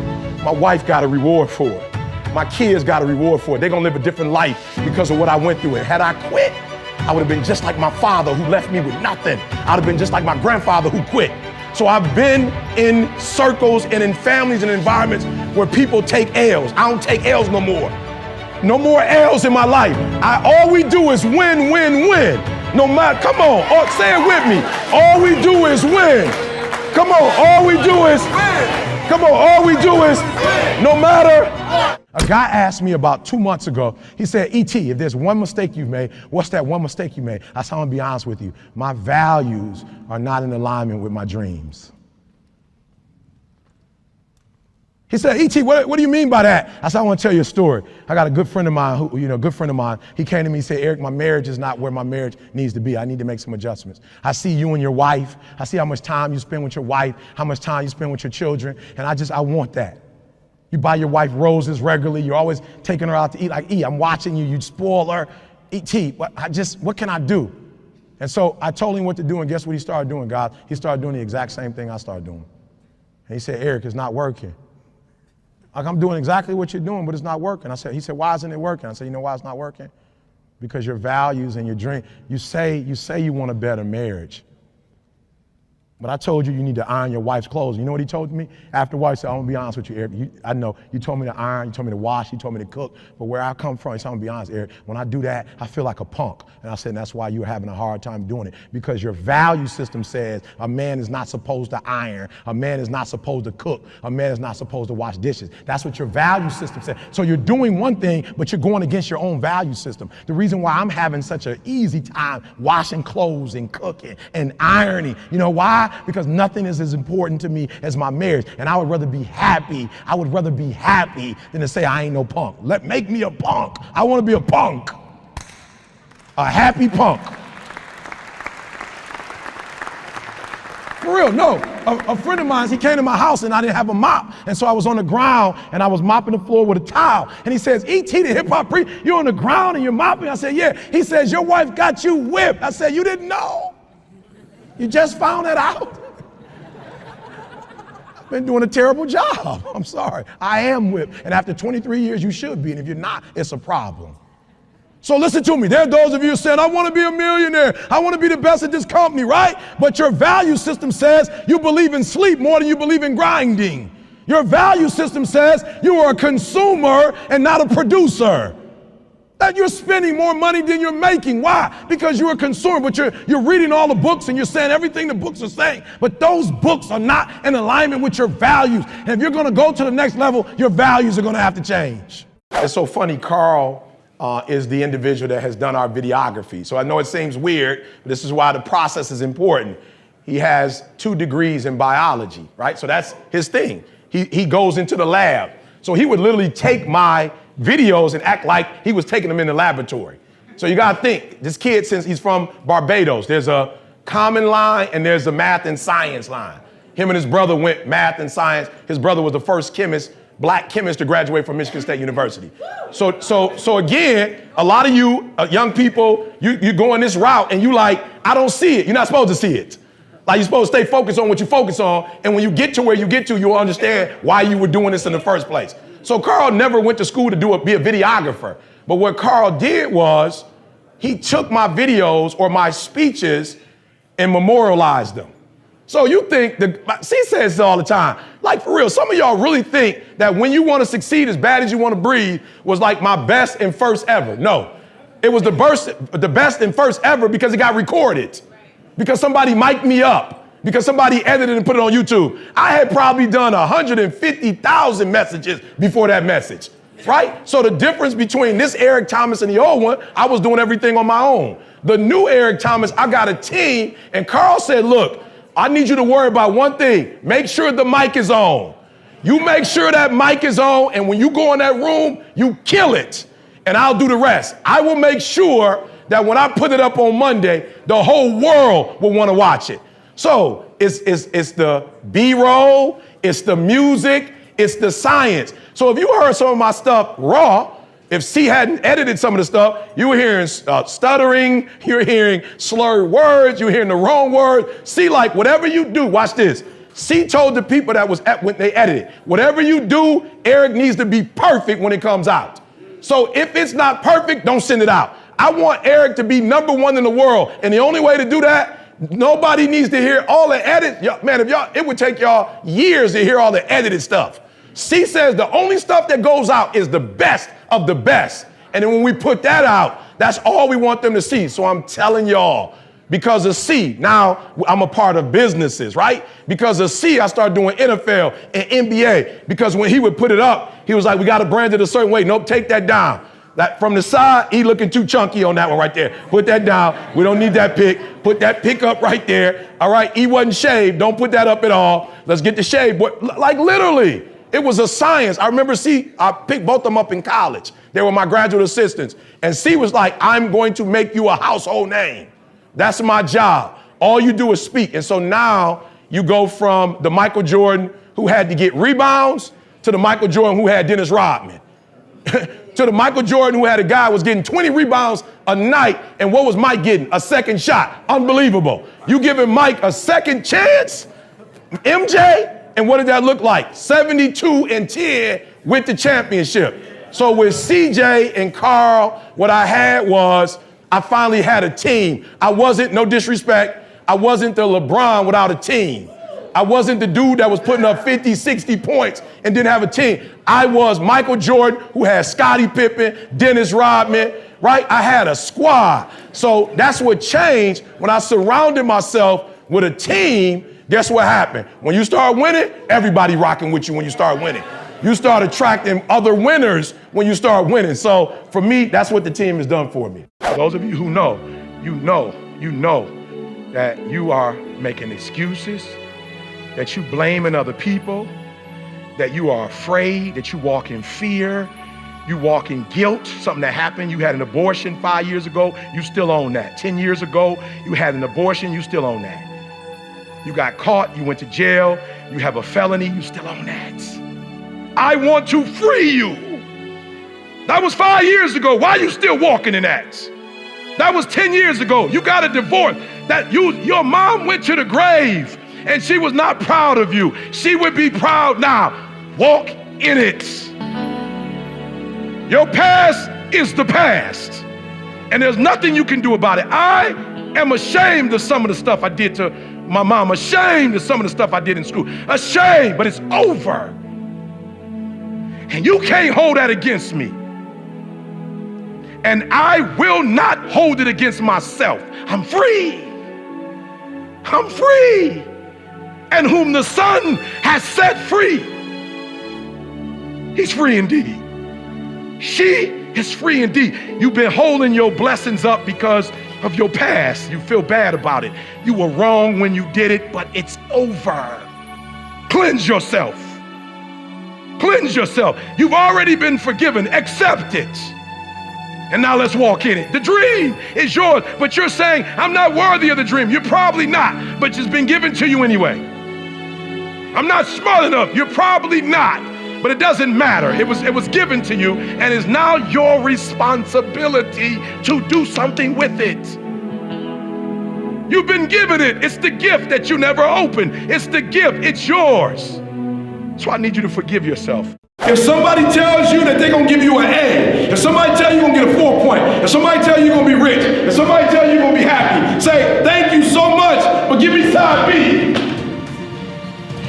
my wife got a reward for it. My kids got a reward for it. They're gonna live a different life because of what I went through. And had I quit, I would have been just like my father who left me with nothing. I'd have been just like my grandfather who quit. So I've been in circles and in families and environments where people take L's. I don't take L's no more. No more L's in my life. All we do is win, win, win. No matter, come on, say it with me. All we do is win. Come on, all we do is win. Come on, all we do is win. No matter. A guy asked me about 2 months ago, he said, E.T., if there's one mistake you've made, what's that one mistake you made? I said, I'm gonna be honest with you. My values are not in alignment with my dreams. He said, E.T., what do you mean by that? I said, I want to tell you a story. I got a good friend of mine he came to me and said, Eric, my marriage is not where my marriage needs to be. I need to make some adjustments. I see you and your wife. I see how much time you spend with your wife, how much time you spend with your children. And I want that. You buy your wife roses regularly. You're always taking her out to eat. Like, I'm watching you. You spoil her. E.T., what can I do? And so I told him what to do. And guess what he started doing, guys? He started doing the exact same thing I started doing. And he said, Eric, it's not working. Like, I'm doing exactly what you're doing, but it's not working. He said, why isn't it working? I said, you know why it's not working? Because your values and your dream, you say you want a better marriage. But I told you need to iron your wife's clothes. You know what he told me? After a while, he said, I'm gonna be honest with you, Eric. I know, you told me to iron, you told me to wash, you told me to cook, but where I come from, he said, I'm gonna be honest, Eric, when I do that, I feel like a punk. And I said, that's why you're having a hard time doing it. Because your value system says a man is not supposed to iron, a man is not supposed to cook, a man is not supposed to wash dishes. That's what your value system says. So you're doing one thing, but you're going against your own value system. The reason why I'm having such an easy time washing clothes and cooking and ironing, you know why? Because nothing is as important to me as my marriage. And I would rather be happy. I would rather be happy than to say I ain't no punk. Make me a punk. I want to be a punk. A happy punk. For real, no. A friend of mine, he came to my house and I didn't have a mop. And so I was on the ground and I was mopping the floor with a towel. And he says, E.T., the hip hop preacher, you're on the ground and you're mopping? I said, yeah. He says, your wife got you whipped. I said, you didn't know? You just found that out? I've been doing a terrible job. I'm sorry. I am whipped. And after 23 years, you should be. And if you're not, it's a problem. So listen to me. There are those of you saying, I want to be a millionaire. I want to be the best at this company, right? But your value system says you believe in sleep more than you believe in grinding. Your value system says you are a consumer and not a producer. That you're spending more money than you're making. Why? Because you're a consumer, but you're reading all the books and you're saying everything the books are saying, but those books are not in alignment with your values. And if you're gonna go to the next level, your values are gonna have to change. It's so funny, Carl is the individual that has done our videography. So I know it seems weird, but this is why the process is important. He has 2 degrees in biology, right? So that's his thing. He goes into the lab. So he would literally take my videos and act like he was taking them in the laboratory. So you gotta think, this kid, since he's from Barbados, there's a common line and there's a math and science line. Him and his brother went math and science. His brother was the first chemist black chemist to graduate from Michigan State University. So again, a lot of you young people, you going this route and you like, I don't see it. You're not supposed to see it. Like you're supposed to stay focused on what you focus on. And when you get to where you get to, you'll understand why you were doing this in the first place. So Carl never went to school to be a videographer. But what Carl did was he took my videos or my speeches and memorialized them. So you think, C says this all the time, like for real, some of y'all really think that when you want to succeed as bad as you want to breathe was like my best and first ever. No, it was the best and first ever because it got recorded, because somebody mic'd me up, because somebody edited and put it on YouTube. I had probably done 150,000 messages before that message, right? So the difference between this Eric Thomas and the old one, I was doing everything on my own. The new Eric Thomas, I got a team, and Carl said, look, I need you to worry about one thing. Make sure the mic is on. You make sure that mic is on, and when you go in that room, you kill it, and I'll do the rest. I will make sure that when I put it up on Monday, the whole world will want to watch it. So it's the B-roll, it's the music, it's the science. So if you heard some of my stuff raw, if C hadn't edited some of the stuff, you were hearing stuttering, you're hearing slurred words, you're hearing the wrong word. C, like whatever you do, watch this. C told the people that was when they edited, whatever you do, Eric needs to be perfect when it comes out. So if it's not perfect, don't send it out. I want Eric to be #1 in the world. And the only way to do that, nobody needs to hear all the edit. Man, it would take y'all years to hear all the edited stuff. C says the only stuff that goes out is the best of the best. And then when we put that out, that's all we want them to see. So I'm telling y'all, because of C, now I'm a part of businesses, right? Because of C, I started doing NFL and NBA. Because when he would put it up, he was like, we got to brand it a certain way. Nope, take that down. That from the side, he looking too chunky on that one right there. Put that down. We don't need that pic. Put that pic up right there. All right, he wasn't shaved. Don't put that up at all. Let's get the shave. Like literally. It was a science. I remember I picked both of them up in college. They were my graduate assistants. And C was like, I'm going to make you a household name. That's my job. All you do is speak. And so now you go from the Michael Jordan who had to get rebounds to the Michael Jordan who had Dennis Rodman. To the Michael Jordan who had a guy who was getting 20 rebounds a night. And what was Mike getting? A second shot. Unbelievable. You giving Mike a second chance? MJ? And what did that look like? 72-10 with the championship. So with CJ and Carl, what I had was I finally had a team. I wasn't, no disrespect, I wasn't the LeBron without a team. I wasn't the dude that was putting up 50, 60 points and didn't have a team. I was Michael Jordan, who had Scottie Pippen, Dennis Rodman, right? I had a squad. So that's what changed when I surrounded myself with a team. Guess what happened? When you start winning, everybody rocking with you when you start winning. You start attracting other winners when you start winning. So for me, that's what the team has done for me. Those of you who know, you know that you are making excuses, that you blaming other people, that you are afraid, that you walk in fear, you walk in guilt, something that happened. You had an abortion 5 years ago, you still own that. 10 years ago, you had an abortion, you still own that. You got caught, you went to jail, you have a felony, you still own that. I want to free you. That was 5 years ago. Why are you still walking in that? That was 10 years ago. You got a divorce. Your mom went to the grave and she was not proud of you. She would be proud now. Walk in it. Your past is the past. And there's nothing you can do about it. I am ashamed of some of the stuff I did to my mom, ashamed of some of the stuff I did in school. Ashamed, but it's over. And you can't hold that against me. And I will not hold it against myself. I'm free. I'm free. And whom the Son has set free, he's free indeed. She is free indeed. You've been holding your blessings up because of your past. You feel bad about it. You were wrong when you did it, but it's over. Cleanse yourself. Cleanse yourself. You've already been forgiven. Accept it. And now let's walk in it. The dream is yours, but you're saying, I'm not worthy of the dream. You're probably not, but it's been given to you anyway. I'm not smart enough. You're probably not, But it doesn't matter. It was given to you, and it's now your responsibility to do something with it. You've been given it. It's the gift that you never opened. It's the gift. It's yours. So I need you to forgive yourself. If somebody tells you that they're going to give you an A, if somebody tells you you're going to get a 4 point, if somebody tells you you're going to be rich, if somebody tells you you're going to be happy, say, thank you so much, but give me side B.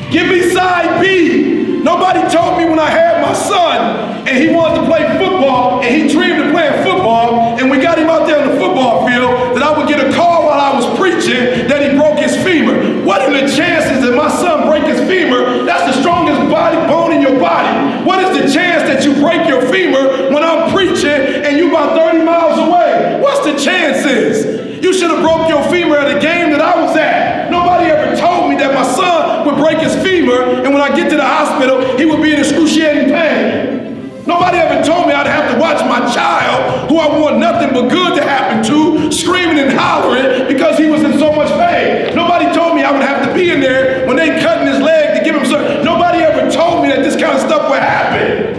Give me side B. Nobody told me when I had my son and he wanted to play football and he dreamed of playing football and we got him out there on the football field that I would get a call while I was preaching that he broke his femur. What are the chances that my son break his femur? That's the strongest bone in your body. What is the chance that you break your femur when I'm preaching and you about 30 miles away? What's the chances? You should have broke your femur at a game that I was at. Nobody ever told me that my son would break his femur and when I get to the hospital, he would be in excruciating pain. Nobody ever told me I'd have to watch my child, who I want nothing but good to happen to, screaming and hollering because he was in so much pain. Nobody told me I would have to be in there when they cutting his leg to give him surgery. Nobody ever told me that this kind of stuff would happen.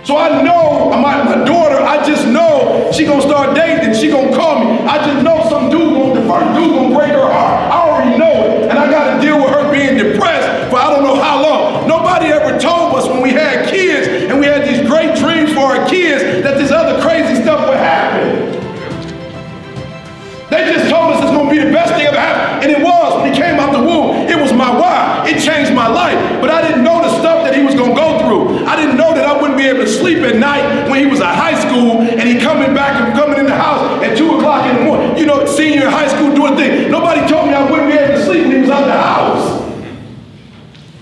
So I know my daughter, I just know she gonna start dating, she gonna call me. I just know the first dude gonna break her heart. I already know it. And I gotta deal with her being depressed for I don't know how long. Nobody ever told us when we had kids and we had these great dreams for our kids that this other crazy stuff would happen. They just told us it's gonna be the best thing ever happened. And it was. When he came out the womb, it was my why. It changed my life. But I didn't know the stuff that he was gonna go through. I didn't know that I wouldn't be able to sleep at night when he was at high school and he coming back and coming in the house at 2 o'clock in the morning. You know, senior in high school doing things. Nobody told me I wouldn't be able to sleep when he was out the house.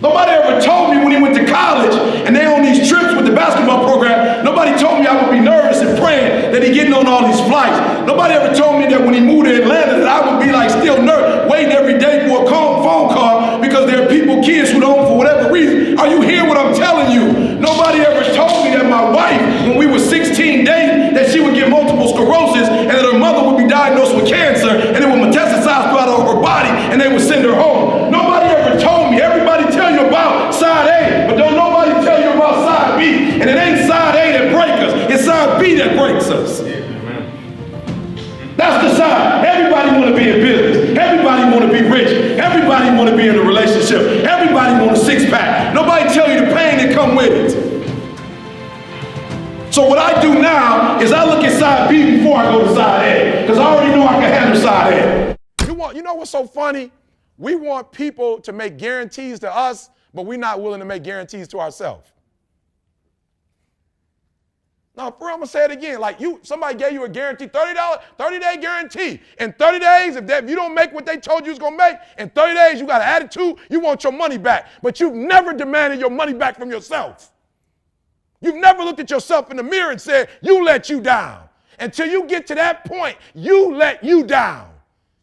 Nobody ever told me when he went to college and they on these trips with the basketball program, nobody told me I would be nervous and praying that he getting on all these flights. Nobody ever told me that when he moved to Atlanta that I would be like still nervous, waiting every day for a phone call because there are people, kids who don't, for whatever reason. Are you hearing what I'm telling you? Nobody ever told me that my wife, when we were 16 dating, that she would get multiple sclerosis and that her mother would be diagnosed with cancer and it would metastasize throughout her body and they would send her home. Nobody ever told me. Everybody tell you about side A, but don't nobody tell you about side B. And it ain't side A that breaks us, it's side B that breaks us. That's the side. Everybody want to be in business. Everybody want to be rich. Everybody want to be in a relationship. Everybody want a six-pack. Nobody tell you the pain that come with it. So what I do now is I look at side B before I go to side A, because I already know I can handle side A. You know what's so funny? We want people to make guarantees to us, but we're not willing to make guarantees to ourselves. Now, for real, I'm gonna say it again. Like somebody gave you a guarantee, $30, 30-day guarantee. In 30 days, if you don't make what they told you was gonna make, in 30 days you got an attitude, you want your money back. But you've never demanded your money back from yourself. You've never looked at yourself in the mirror and said, you let you down. Until you get to that point, you let you down.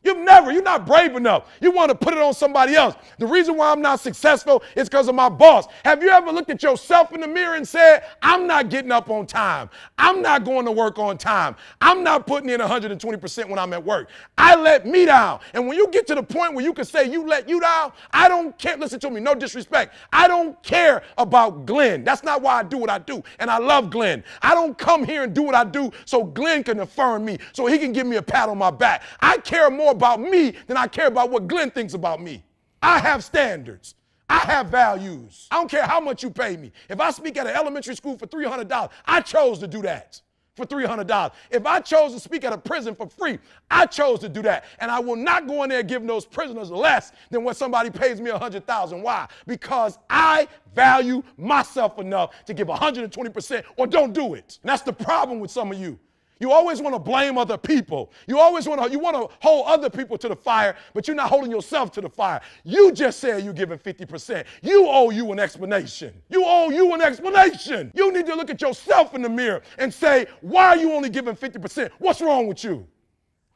You're not brave enough. You want to put it on somebody else. The reason why I'm not successful is because of my boss. Have you ever looked at yourself in the mirror and said, I'm not getting up on time. I'm not going to work on time. I'm not putting in 120% when I'm at work. I let me down. And when you get to the point where you can say you let you down, I don't care. Listen to me, no disrespect. I don't care about Glenn. That's not why I do what I do. And I love Glenn. I don't come here and do what I do so Glenn can affirm me, so he can give me a pat on my back. I care more about me than I care about what Glenn thinks about me. I have standards. I have values. I don't care how much you pay me. If I speak at an elementary school for $300, I chose to do that for $300. If I chose to speak at a prison for free, I chose to do that. And I will not go in there giving those prisoners less than what somebody pays me $100,000. Why? Because I value myself enough to give 120% or don't do it. And that's the problem with some of you. You always want to blame other people. You always want to hold other people to the fire, but you're not holding yourself to the fire. You just said you're giving 50%. You owe you an explanation. You owe you an explanation. You need to look at yourself in the mirror and say, why are you only giving 50%? What's wrong with you?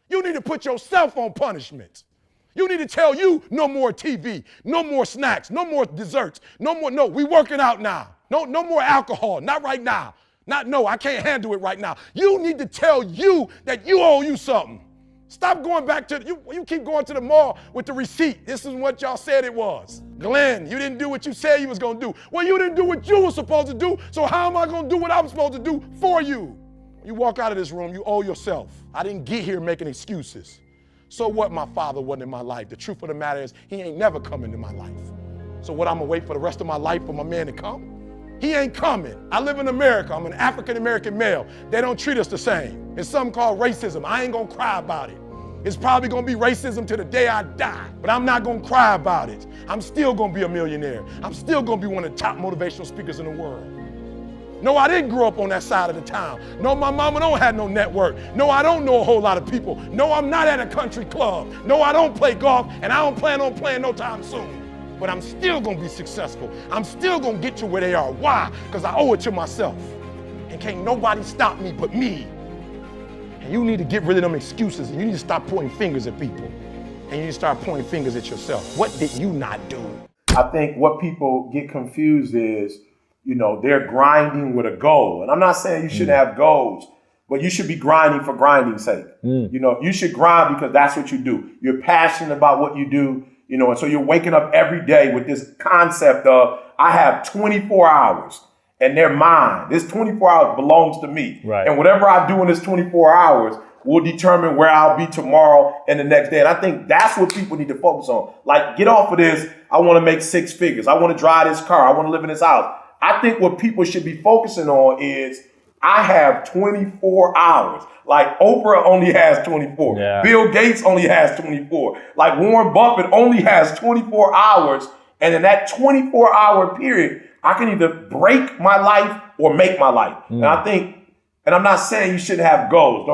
You need to put yourself on punishment. You need to tell you no more TV, no more snacks, no more desserts, no, we working out now. No more alcohol, not right now. No, I can't handle it right now. You need to tell you that you owe you something. Stop going back to, you keep going to the mall with the receipt. This is what y'all said it was. Glenn, you didn't do what you said you was gonna do. Well, you didn't do what you were supposed to do, so how am I gonna do what I'm supposed to do for you? You walk out of this room, you owe yourself. I didn't get here making excuses. So what, my father wasn't in my life? The truth of the matter is, he ain't never come into my life. So what, I'm gonna wait for the rest of my life for my man to come? He ain't coming. I live in America. I'm an African-American male. They don't treat us the same. It's something called racism. I ain't gonna cry about it. It's probably gonna be racism to the day I die, but I'm not gonna cry about it. I'm still gonna be a millionaire. I'm still gonna be one of the top motivational speakers in the world. No, I didn't grow up on that side of the town. No, my mama don't have no network. No, I don't know a whole lot of people. No, I'm not at a country club. No, I don't play golf, and I don't plan on playing no time soon. But I'm still gonna be successful. I'm still gonna get to where they are. Why? Because I owe it to myself. And can't nobody stop me but me. And you need to get rid of them excuses, and you need to stop pointing fingers at people. And you need to start pointing fingers at yourself. What did you not do? I think what people get confused is, they're grinding with a goal. And I'm not saying you shouldn't have goals, but you should be grinding for grinding's sake. You should grind because that's what you do. You're passionate about what you do, and so you're waking up every day with this concept of, I have 24 hours and they're mine. This 24 hours belongs to me. Right. And whatever I do in this 24 hours will determine where I'll be tomorrow and the next day. And I think that's what people need to focus on. Like, get off of this, I want to make 6 figures. I want to drive this car. I want to live in this house. I think what people should be focusing on is, I have 24 hours. Like, Oprah only has 24. Yeah. Bill Gates only has 24. Like, Warren Buffett only has 24 hours. And in that 24-hour period, I can either break my life or make my life. And I think, and I'm not saying you shouldn't have goals.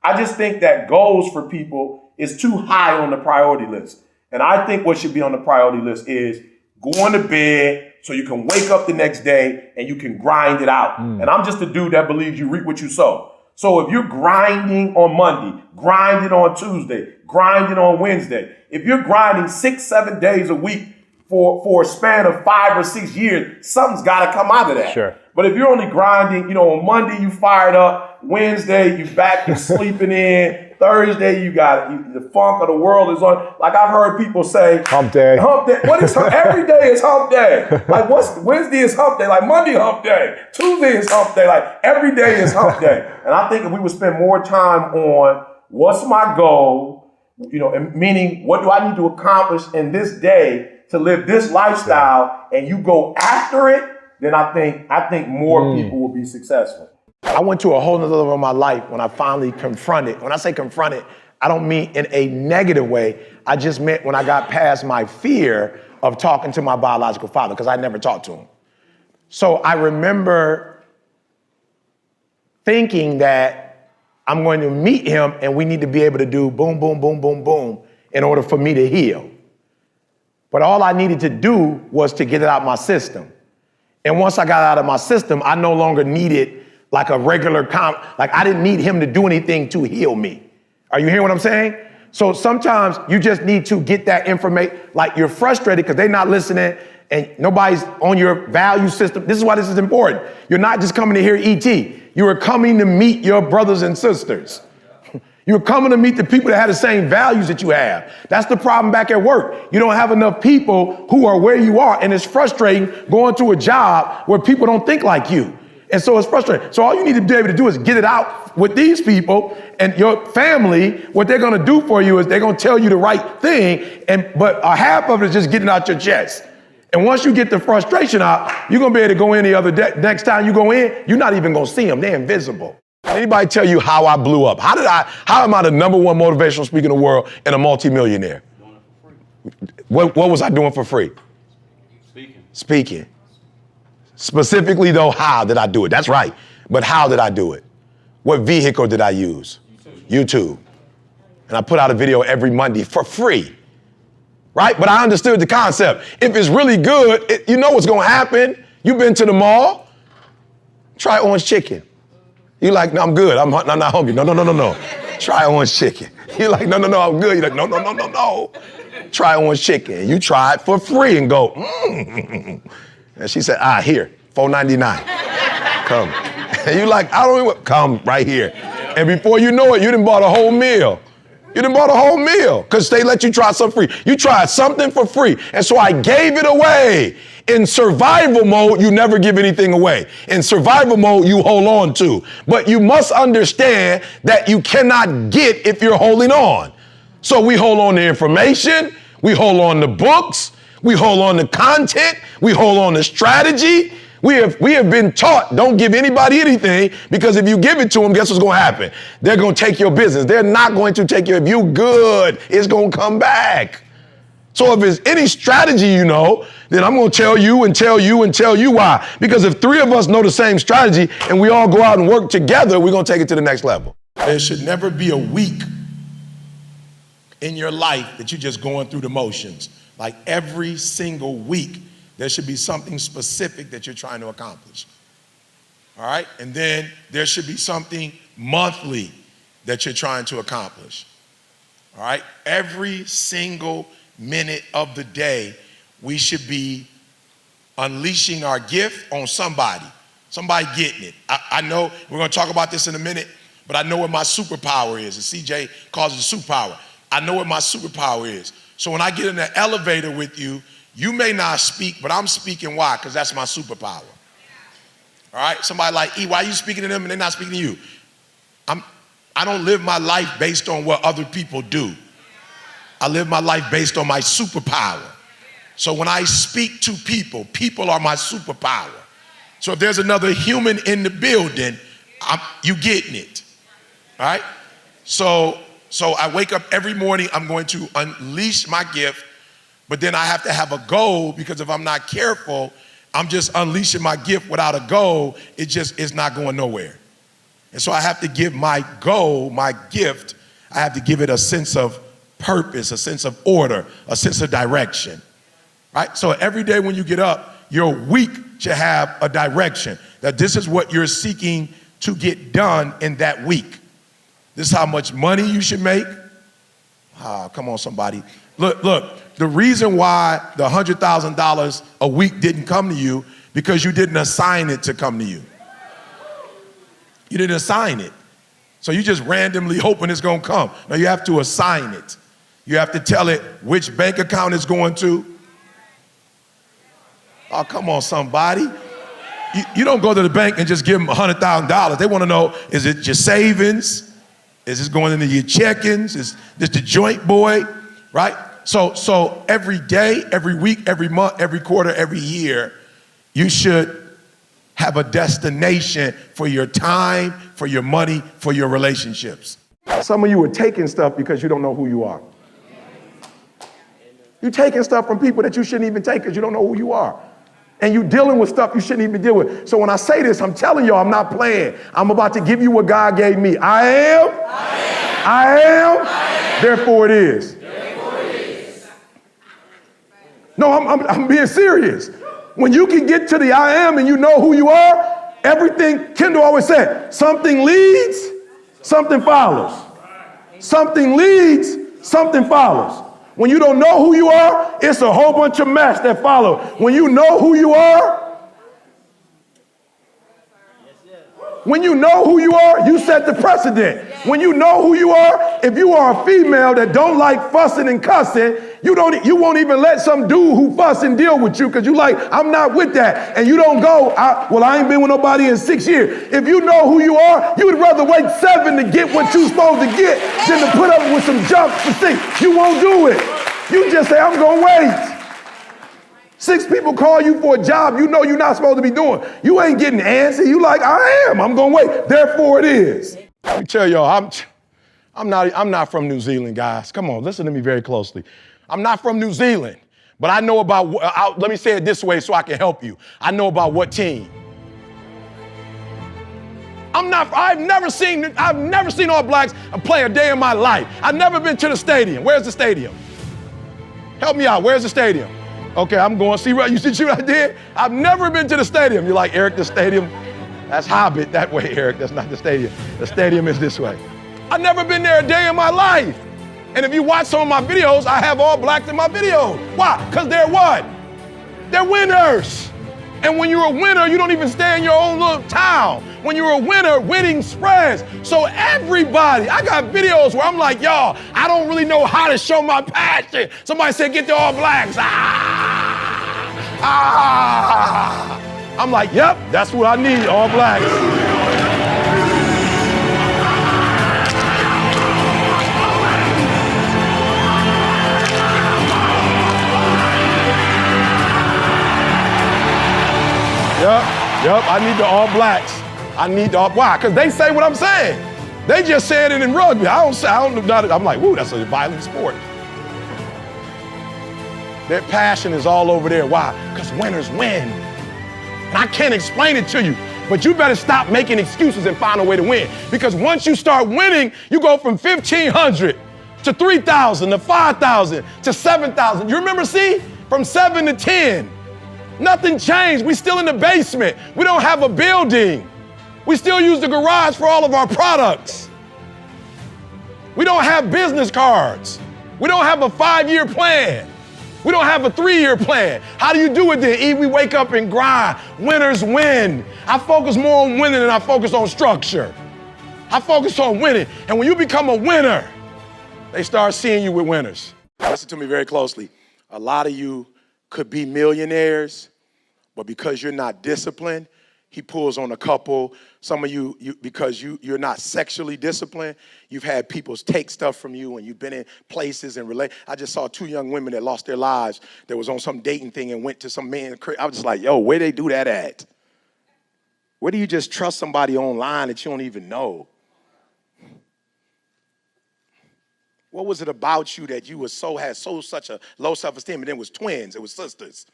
I just think that goals for people is too high on the priority list. And I think what should be on the priority list is going to bed so you can wake up the next day and you can grind it out. And I'm just a dude that believes you reap what you sow. So if you're grinding on Monday, grinding on Tuesday, grinding on Wednesday, if you're grinding 6-7 days a week for a span of 5 or 6 years, something's got to come out of that. Sure. But if you're only grinding, on Monday you fired up, Wednesday you back, you're sleeping in, Thursday you got the funk of the world is on. Like, I've heard people say, hump day. Hump day. What is every day is hump day? Like, Wednesday is hump day? Like, Monday hump day. Tuesday is hump day. Like, every day is hump day. And I think if we would spend more time on what's my goal, and meaning what do I need to accomplish in this day to live this lifestyle, and you go after it, then I think more people will be successful. I went to a whole nother level of my life when I finally confronted. When I say confronted, I don't mean in a negative way. I just meant when I got past my fear of talking to my biological father, because I never talked to him. So I remember thinking that I'm going to meet him and we need to be able to do boom, boom, boom, boom, boom in order for me to heal. But all I needed to do was to get it out of my system. And once I got it out of my system, I no longer needed like a regular like I didn't need him to do anything to heal me. Are you hearing what I'm saying? So sometimes you just need to get that information. Like, you're frustrated because they're not listening and nobody's on your value system. This is why this is important. You're not just coming to hear ET. You are coming to meet your brothers and sisters. You're coming to meet the people that have the same values that you have. That's the problem back at work. You don't have enough people who are where you are, and it's frustrating going to a job where people don't think like you. And so it's frustrating. So all you need to be able to do is get it out with these people, and your family. What they're going to do for you is they're going to tell you the right thing, but a half of it is just getting out your chest. And once you get the frustration out, you're going to be able to go in the other day. Next time you go in, you're not even going to see them. They're invisible. Anybody tell you how I blew up? How am I the #1 motivational speaker in the world and a multimillionaire? What was I doing for free? Speaking. Specifically though, how did I do it? That's right. But how did I do it? What vehicle did I use? YouTube. And I put out a video every Monday for free. Right? But I understood the concept. If it's really good, you know what's going to happen. You've been to the mall. Try orange chicken. You're like, no, I'm good. I'm not hungry. No. Try orange chicken. You're like, no, I'm good. You're like, no. Try orange chicken. You try it for free and go, And she said, here, $4.99. Come. And you're like, I don't even, come right here. And before you know it, you done bought a whole meal. You done bought a whole meal because they let you try something free. You tried something for free. And so I gave it away. In survival mode, you never give anything away. In survival mode, you hold on to. But you must understand that you cannot get if you're holding on. So we hold on to information. We hold on to books. We hold on to content. We hold on to strategy. We have been taught, don't give anybody anything, because if you give it to them, guess what's going to happen? They're going to take your business. They're not going to take your, if you good, it's going to come back. So if there's any strategy you know, then I'm going to tell you and tell you and tell you why. Because if three of us know the same strategy and we all go out and work together, we're going to take it to the next level. There should never be a week in your life that you're just going through the motions. Like every single week, there should be something specific that you're trying to accomplish. All right? And then there should be something monthly that you're trying to accomplish. All right? Every single minute of the day, we should be unleashing our gift on somebody getting it. I know we're going to talk about this in a minute, but I know what my superpower is. And CJ calls it a superpower. I know what my superpower is. So when I get in the elevator with you, you may not speak, but I'm speaking. Why? Because that's my superpower. All right? Somebody like, E, why are you speaking to them and they're not speaking to you? I don't live my life based on what other people do. I live my life based on my superpower. So when I speak to people, people are my superpower. So if there's another human in the building, you getting it. All right? So I wake up every morning, I'm going to unleash my gift, but then I have to have a goal, because if I'm not careful, I'm just unleashing my gift without a goal. It's not going nowhere. And so I have to give my goal, my gift, I have to give it a sense of purpose, a sense of order, a sense of direction, right? So every day when you get up, your week should have a direction, that this is what you're seeking to get done in that week. This is how much money you should make. Come on, somebody. Look, the reason why the $100,000 a week didn't come to you, because you didn't assign it to come to you. You didn't assign it. So you just randomly hoping it's gonna come. No, you have to assign it. You have to tell it which bank account it's going to. Oh, come on, somebody. You don't go to the bank and just give them $100,000. They want to know, is it your savings? Is this going into your check-ins? Is this the joint boy, right? So every day, every week, every month, every quarter, every year, you should have a destination for your time, for your money, for your relationships. Some of you are taking stuff because you don't know who you are. You're taking stuff from people that you shouldn't even take because you don't know who you are. And you're dealing with stuff you shouldn't even deal with. So when I say this, I'm telling y'all, I'm not playing. I'm about to give you what God gave me. I am. Therefore it is. No, I'm being serious. When you can get to the I am and you know who you are, everything, Kendall always said, something leads, something follows. Something leads, something follows. When you don't know who you are, it's a whole bunch of mess that follow. When you know who you are, you set the precedent. When you know who you are, if you are a female that don't like fussing and cussing, you won't even let some dude who fuss and deal with you because you like, I'm not with that. And you don't go, I ain't been with nobody in 6 years. If you know who you are, you would rather wait 7 to get what you're supposed to get than to put up with some junk for 6. You won't do it. You just say, I'm going to wait. 6 people call you for a job you know you're not supposed to be doing. You ain't getting antsy. You like, I am. I'm going to wait. Therefore it is. Let me tell y'all, I'm not from New Zealand, guys. Come on, listen to me very closely. I'm not from New Zealand, but I know about, let me say it this way so I can help you. I know about what team. I've never seen All Blacks play a day in my life. I've never been to the stadium. Where's the stadium? Help me out, where's the stadium? Okay, I'm going, see what I did? I've never been to the stadium. You're like, Eric, the stadium, that's Hobbit that way, Eric. That's not the stadium. The stadium is this way. I've never been there a day in my life. And if you watch some of my videos, I have All Blacks in my videos. Why? Because they're what? They're winners. And when you're a winner, you don't even stay in your own little town. When you're a winner, winning spreads. So everybody, I got videos where I'm like, y'all, I don't really know how to show my passion. Somebody said, get the All Blacks. I'm like, yep, that's what I need, All Blacks. Yep, I need the All Blacks. I need the why? Because they say what I'm saying. They just saying it in rugby. I don't know. I'm like, woo, that's a violent sport. Their passion is all over there. Why? Because winners win. And I can't explain it to you, but you better stop making excuses and find a way to win. Because once you start winning, you go from 1,500 to 3,000 to 5,000 to 7,000. You remember, see? From 7 to 10. Nothing changed. We still in the basement. We don't have a building. We still use the garage for all of our products. We don't have business cards. We don't have a 5-year plan. We don't have a 3-year plan. How do you do it then? E, we wake up and grind. Winners win. I focus more on winning than I focus on structure. I focus on winning. And when you become a winner, they start seeing you with winners. Listen to me very closely. A lot of you could be millionaires, but because you're not disciplined, he pulls on a couple. Some of you because you're not sexually disciplined, you've had people take stuff from you and you've been in places and relate. I just saw 2 young women that lost their lives that was on some dating thing and went to some man. I was just like, yo, where they do that at? Where do you just trust somebody online that you don't even know? What was it about you that you had such a low self-esteem? And then it was twins, it was sisters.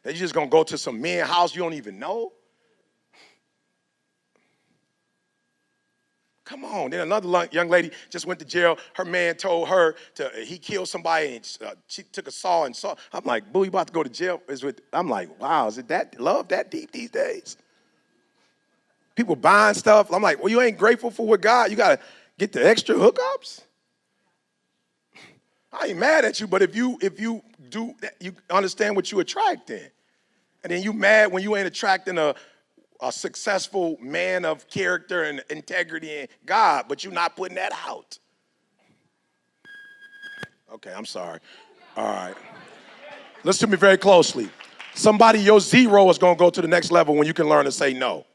That you just gonna go to some man's house you don't even know? Come on. Then another young lady just went to jail. Her man told her he killed somebody and she took a saw and saw. I'm like, boo, you about to go to jail? I'm like, wow, is it that love that deep these days? People buying stuff. I'm like, well, you ain't grateful for what God, you gotta get the extra hookups? I ain't mad at you, but if you do that, you understand what you attracting. And then you mad when you ain't attracting a successful man of character and integrity and God, but you're not putting that out. Okay, I'm sorry. All right. Listen to me very closely. Your zero is gonna go to the next level when you can learn to say no.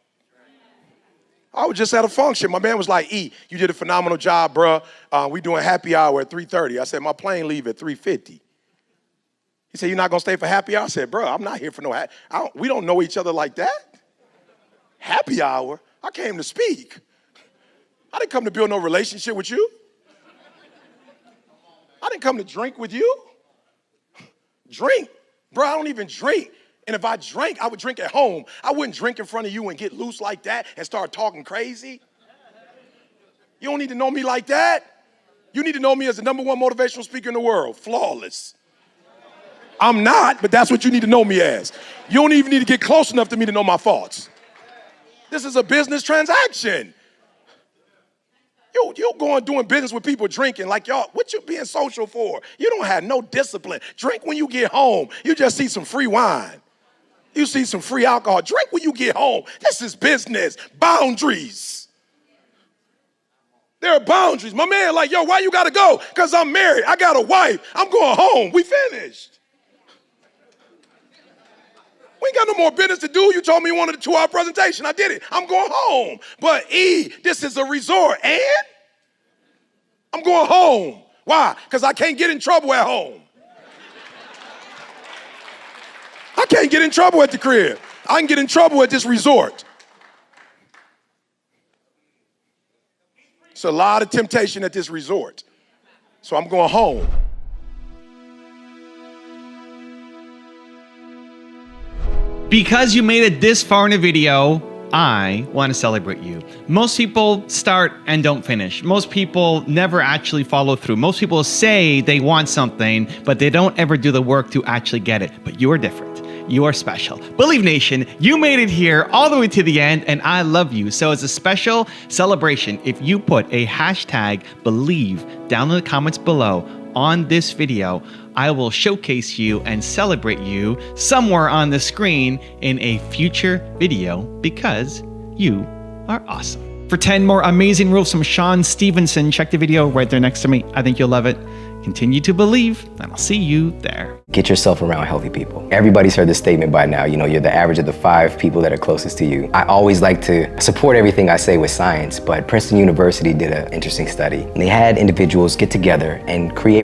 I was just at a function. My man was like, E, you did a phenomenal job, bruh. We doing happy hour at 3:30. I said, my plane leave at 3:50. He said, you're not gonna stay for happy hour? I said, bruh, I'm not here for no we don't know each other like that. Happy hour? I came to speak. I didn't come to build no relationship with you. I didn't come to drink with you. Drink? Bro, I don't even drink. And if I drank, I would drink at home. I wouldn't drink in front of you and get loose like that and start talking crazy. You don't need to know me like that. You need to know me as the #1 motivational speaker in the world, flawless. I'm not, but that's what you need to know me as. You don't even need to get close enough to me to know my faults. This is a business transaction. You going doing business with people drinking like y'all, what you being social for? You don't have no discipline. Drink when you get home. You just see some free wine. You see some free alcohol. Drink when you get home. This is business. Boundaries. There are boundaries. My man like, yo, why you gotta go? Because I'm married. I got a wife. I'm going home. We finished. We ain't got no more business to do. You told me you wanted a 2-hour presentation. I did it. I'm going home. But E, this is a resort. And I'm going home. Why? Because I can't get in trouble at home. I can't get in trouble at the crib. I can get in trouble at this resort. It's a lot of temptation at this resort. So I'm going home. Because you made it this far in a video, I want to celebrate you. Most people start and don't finish. Most people never actually follow through. Most people say they want something, but they don't ever do the work to actually get it. But you are different. You are special. Believe Nation, you made it here all the way to the end, and I love you. So as a special celebration, if you put a hashtag Believe down in the comments below on this video, I will showcase you and celebrate you somewhere on the screen in a future video because you are awesome. For 10 more amazing rules from Sean Stevenson, check the video right there next to me. I think you'll love it. Continue to believe, and I'll see you there. Get yourself around healthy people. Everybody's heard this statement by now, you're the average of the 5 people that are closest to you. I always like to support everything I say with science, but Princeton University did an interesting study. And they had individuals get together and create